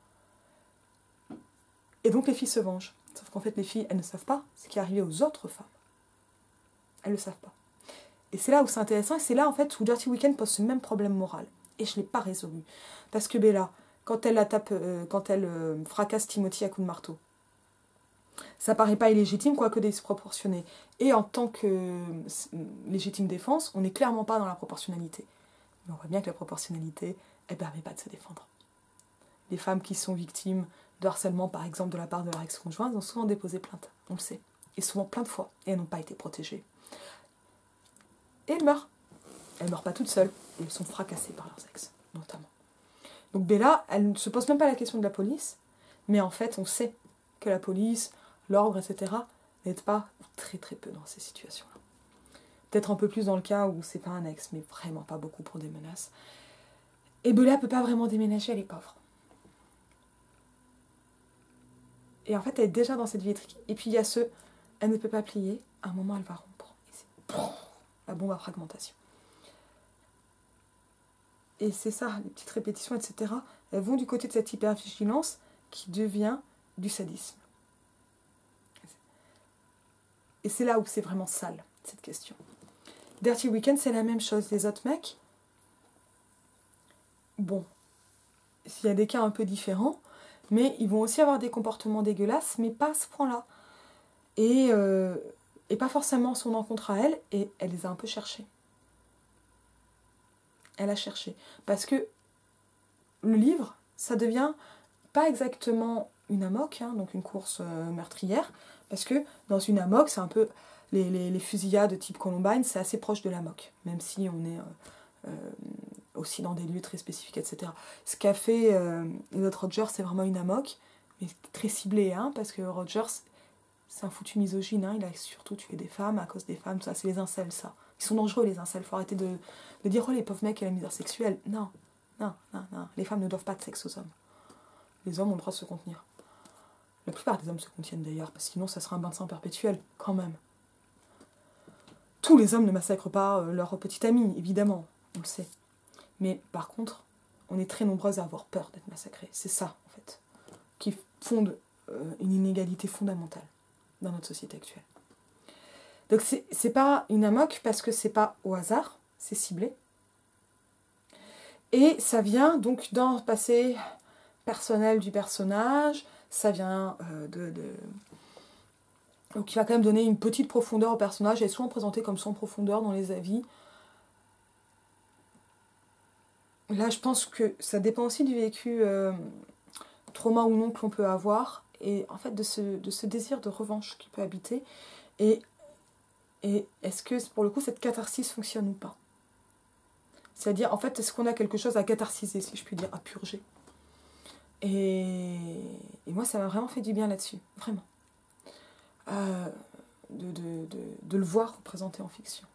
Et donc les filles se vengent. Sauf qu'en fait, les filles, elles ne savent pas ce qui est arrivé aux autres femmes. Elles ne le savent pas. Et c'est là où c'est intéressant, et c'est là en fait où Dirty Weekend pose ce même problème moral. Et je ne l'ai pas résolu. Parce que Bella, quand elle fracasse Timothy à coups de marteau, ça paraît pas illégitime, quoique disproportionné. Et en tant que légitime défense, on n'est clairement pas dans la proportionnalité. Mais on voit bien que la proportionnalité, elle ne permet pas de se défendre. Les femmes qui sont victimes de harcèlement, par exemple, de la part de leur ex-conjoint, ont souvent déposé plainte, on le sait. Et souvent plein de fois, et elles n'ont pas été protégées. Et elles meurent. Elles ne meurent pas toutes seules, et elles sont fracassées par leurs ex, notamment. Donc Bella, elle ne se pose même pas la question de la police, mais en fait, on sait que la police, l'ordre, etc., n'aide pas, ou très très peu dans ces situations-là. Peut-être un peu plus dans le cas où c'est pas un ex, mais vraiment pas beaucoup pour des menaces. Et Bella peut pas vraiment déménager, elle est pauvre. Et en fait, elle est déjà dans cette vitrine. Et puis il y a elle ne peut pas plier, à un moment elle va rompre. Et c'est la bombe à fragmentation. Et c'est ça, les petites répétitions, etc., elles vont du côté de cette hypervigilance qui devient du sadisme. Et c'est là où c'est vraiment sale, cette question. Dirty Weekend, c'est la même chose. Les autres mecs, bon, il y a des cas un peu différents, mais ils vont aussi avoir des comportements dégueulasses, mais pas à ce point-là. Et pas forcément son encontre à elle, et elle les a un peu cherchés. Elle a cherché. Parce que le livre, ça devient pas exactement une amok, donc une course meurtrière, parce que dans une amok, c'est un peu les fusillades de type Columbine, c'est assez proche de l'amok, même si on est aussi dans des lieux très spécifiques, etc. Ce qu'a fait les autres Rogers, c'est vraiment une amok, mais très ciblée, parce que Rogers, c'est un foutu misogyne, il a surtout tué des femmes à cause des femmes, tout ça, c'est les incels, ça. Ils sont dangereux, les incels, faut arrêter de dire « Oh, les pauvres mecs et la misère sexuelle ». Non, non, non, non, les femmes ne doivent pas de sexe aux hommes. Les hommes ont le droit de se contenir. La plupart des hommes se contiennent d'ailleurs, parce que sinon ça sera un bain de sang perpétuel, quand même. Tous les hommes ne massacrent pas leur petite amie, évidemment, on le sait. Mais par contre, on est très nombreuses à avoir peur d'être massacrées. C'est ça, en fait, qui fonde une inégalité fondamentale dans notre société actuelle. Donc c'est pas une amok parce que c'est pas au hasard, c'est ciblé. Et ça vient donc dans le passé personnel du personnage, ça vient donc il va quand même donner une petite profondeur au personnage, elle est souvent présentée comme sans profondeur dans les avis. Là, je pense que ça dépend aussi du vécu trauma ou non que l'on peut avoir, et en fait de ce désir de revanche qui peut habiter, et est-ce que pour le coup cette catharsis fonctionne ou pas. C'est-à-dire, en fait, est-ce qu'on a quelque chose à catharsiser, si je puis dire, à purger. Et moi, ça m'a vraiment fait du bien là-dessus, vraiment. De le voir représenté en fiction.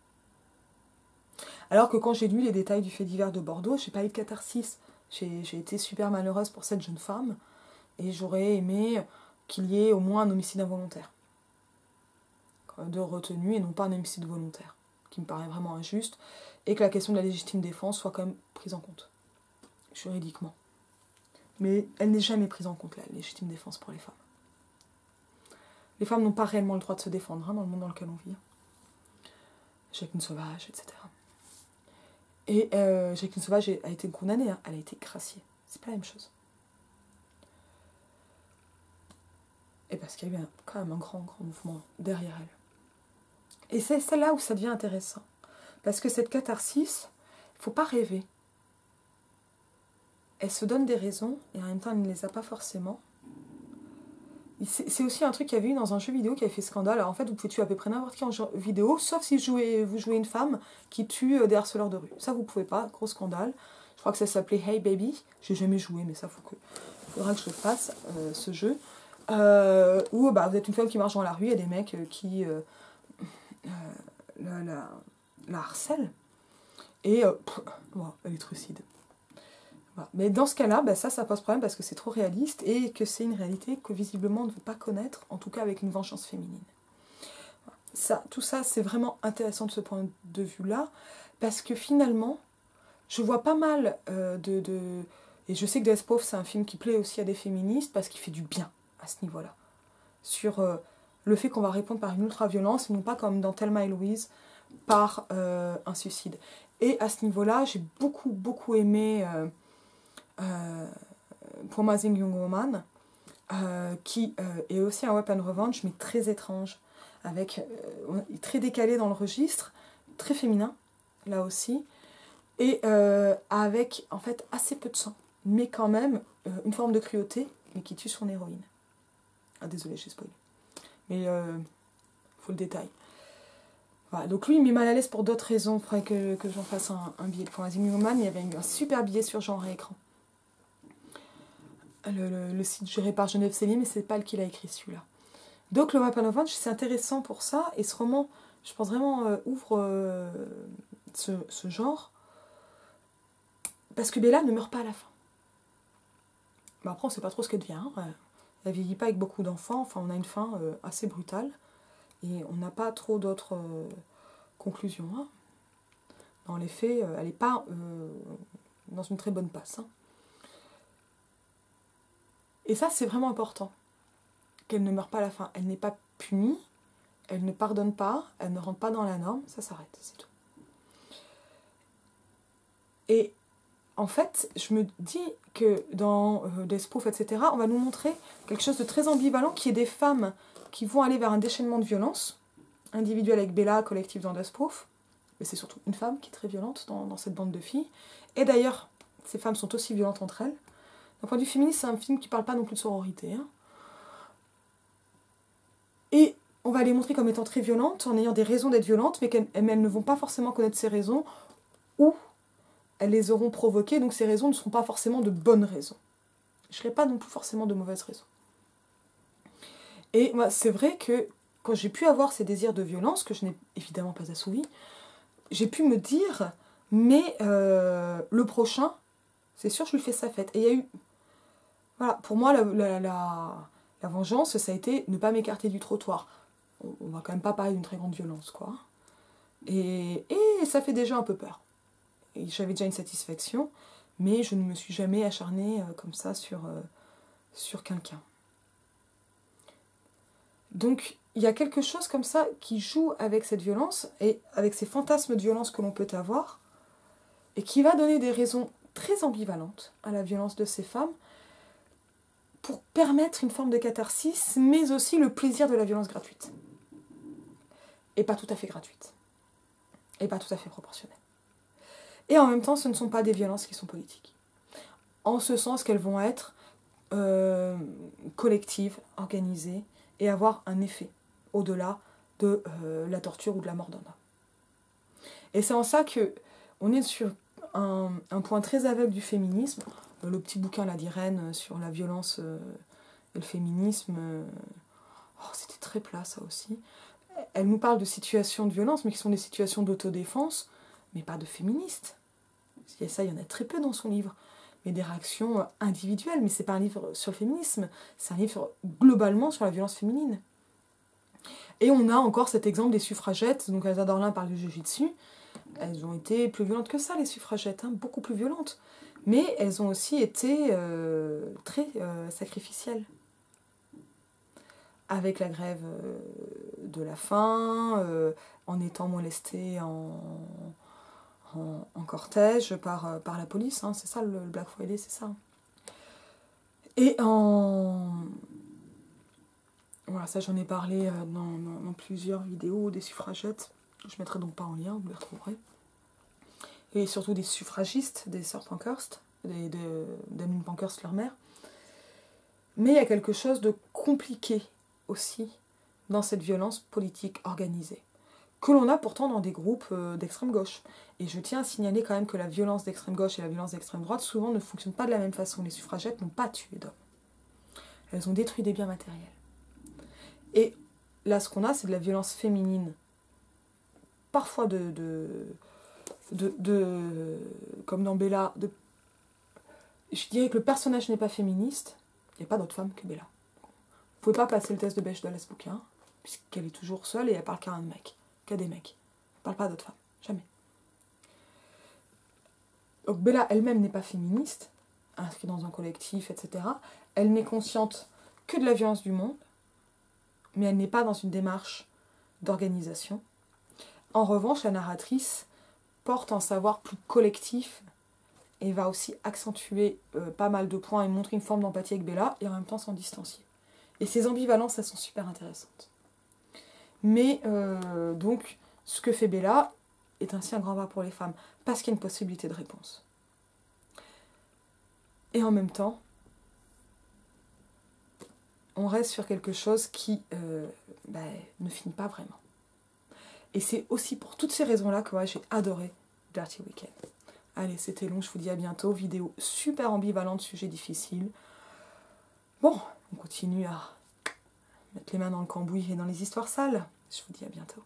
Alors que quand j'ai lu les détails du fait divers de Bordeaux, j'ai pas eu de catharsis. J'ai été super malheureuse pour cette jeune femme, et j'aurais aimé qu'il y ait au moins un homicide involontaire. De retenue, et non pas un homicide volontaire, qui me paraît vraiment injuste. et que la question de la légitime défense soit quand même prise en compte, juridiquement. Mais elle n'est jamais prise en compte, la légitime défense pour les femmes. Les femmes n'ont pas réellement le droit de se défendre dans le monde dans lequel on vit. Jacqueline Sauvage, etc. Et Jacqueline Sauvage a été condamnée, elle a été graciée. C'est pas la même chose. Et parce qu'il y a eu quand même un grand mouvement derrière elle. Et c'est là où ça devient intéressant. Parce que cette catharsis, il ne faut pas rêver. Elle se donne des raisons, et en même temps, elle ne les a pas forcément. C'est aussi un truc qu'il y avait eu dans un jeu vidéo qui avait fait scandale. Alors en fait, vous pouvez tuer à peu près n'importe qui en jeu vidéo, sauf si vous jouez une femme qui tue des harceleurs de rue. Ça, vous pouvez pas, gros scandale. Je crois que ça s'appelait Hey Baby. J'ai jamais joué, mais ça, faudra que je le fasse, ce jeu. Où vous êtes une femme qui marche dans la rue, il y a des mecs qui la harcèlent. Et elle est trucide. Voilà. Mais dans ce cas-là, ça pose problème parce que c'est trop réaliste et que c'est une réalité que visiblement on ne veut pas connaître, en tout cas avec une vengeance féminine. Voilà. Tout ça, c'est vraiment intéressant de ce point de vue-là, parce que finalement, je vois pas mal et je sais que Death c'est un film qui plaît aussi à des féministes parce qu'il fait du bien à ce niveau-là. Sur le fait qu'on va répondre par une ultra-violence, et non pas comme dans Thelma et Louise, par un suicide. Et à ce niveau-là, j'ai beaucoup aimé Promising Young Woman, qui est aussi un weapon revenge, mais très étrange, avec très décalé dans le registre, très féminin, là aussi, et avec en fait assez peu de sang, mais quand même une forme de cruauté, mais qui tue son héroïne. Ah, désolé, j'ai spoilé. Mais faut le détail. Voilà, donc lui, il met mal à l'aise pour d'autres raisons. Il faudrait que j'en fasse un billet. Pour Promising Young Woman, il y avait eu un super billet sur Genre et Écran. Le site géré par Geneviève Céline, mais c'est pas elle qui l'a écrit, celui-là. Donc le Weapon of Revenge, c'est intéressant pour ça, et ce roman, je pense vraiment, ouvre ce genre, parce que Bella ne meurt pas à la fin. Après, on ne sait pas trop ce qu'elle devient. Elle vieillit pas avec beaucoup d'enfants, enfin on a une fin assez brutale, et on n'a pas trop d'autres conclusions. Dans les faits, elle n'est pas dans une très bonne passe. Et ça, c'est vraiment important, qu'elle ne meure pas à la fin. Elle n'est pas punie, elle ne pardonne pas, elle ne rentre pas dans la norme, ça s'arrête, c'est tout. Et en fait, je me dis que dans Death Proof, etc., on va nous montrer quelque chose de très ambivalent, qui est des femmes qui vont aller vers un déchaînement de violence, individuelle avec Bella, collective dans Death Proof, mais c'est surtout une femme qui est très violente dans cette bande de filles. Et d'ailleurs, ces femmes sont aussi violentes entre elles. D'un point de vue féministe, c'est un film qui ne parle pas non plus de sororité. Et on va les montrer comme étant très violentes, en ayant des raisons d'être violentes, mais elles ne vont pas forcément connaître ces raisons, ou elles les auront provoquées, donc ces raisons ne seront pas forcément de bonnes raisons. Je ne serai pas non plus forcément de mauvaises raisons. Et moi, c'est vrai que quand j'ai pu avoir ces désirs de violence, que je n'ai évidemment pas assouvis, j'ai pu me dire, mais le prochain, c'est sûr, je lui fais sa fête. Et il y a eu... Voilà, pour moi, la vengeance, ça a été ne pas m'écarter du trottoir. On va quand même pas parler d'une très grande violence, quoi. Et ça fait déjà un peu peur. Et j'avais déjà une satisfaction, mais je ne me suis jamais acharnée comme ça sur quelqu'un. Donc, il y a quelque chose comme ça qui joue avec cette violence, et avec ces fantasmes de violence que l'on peut avoir, et qui va donner des raisons très ambivalentes à la violence de ces femmes, pour permettre une forme de catharsis, mais aussi le plaisir de la violence gratuite. Et pas tout à fait gratuite. Et pas tout à fait proportionnelle. Et en même temps, ce ne sont pas des violences qui sont politiques. En ce sens qu'elles vont être collectives, organisées, et avoir un effet au-delà de la torture ou de la mort d'un homme. Et c'est en ça qu'on est sur un point très aveugle du féminisme. Le petit bouquin là d'Irène sur la violence et le féminisme, c'était très plat ça aussi. Elle nous parle de situations de violence, mais qui sont des situations d'autodéfense, mais pas de féministes. Ça, il y en a très peu dans son livre. Mais des réactions individuelles, mais c'est pas un livre sur le féminisme, c'est un livre globalement sur la violence féminine. Et on a encore cet exemple des suffragettes, donc Elsa Dorlin parle du Jiu-Jitsu, elles ont été plus violentes que ça, les suffragettes, hein, beaucoup plus violentes. Mais elles ont aussi été très sacrificielles. Avec la grève de la faim, en étant molestées en cortège par la police, hein, c'est ça le Black Friday, c'est ça. Et voilà, ça j'en ai parlé dans plusieurs vidéos des suffragettes, je mettrai donc pas en lien, vous les retrouverez. Et surtout des suffragistes, des sœurs Pankhurst, d'Emmeline Pankhurst, leur mère. Mais il y a quelque chose de compliqué aussi dans cette violence politique organisée, que l'on a pourtant dans des groupes d'extrême gauche. Et je tiens à signaler quand même que la violence d'extrême gauche et la violence d'extrême droite souvent ne fonctionnent pas de la même façon. Les suffragettes n'ont pas tué d'hommes. Elles ont détruit des biens matériels. Et là, ce qu'on a, c'est de la violence féminine, parfois comme dans Bella, je dirais que le personnage n'est pas féministe, il n'y a pas d'autre femme que Bella. Vous ne pouvez pas passer le test de Bechdel à ce bouquin, puisqu'elle est toujours seule et elle parle qu'à un mec, qu'à des mecs. Elle ne parle pas d'autres femmes, jamais. Donc Bella elle-même n'est pas féministe, inscrite dans un collectif, etc. Elle n'est consciente que de la violence du monde, mais elle n'est pas dans une démarche d'organisation. En revanche, la narratrice porte un savoir plus collectif et va aussi accentuer pas mal de points et montrer une forme d'empathie avec Bella et en même temps s'en distancier. Et ces ambivalences, elles sont super intéressantes. Mais donc, ce que fait Bella est ainsi un grand pas pour les femmes, parce qu'il y a une possibilité de réponse. Et en même temps, on reste sur quelque chose qui ne finit pas vraiment. Et c'est aussi pour toutes ces raisons-là que j'ai adoré Dirty Weekend. Allez, c'était long, je vous dis à bientôt. Vidéo super ambivalente, sujet difficile. Bon, on continue à mettre les mains dans le cambouis et dans les histoires sales. Je vous dis à bientôt.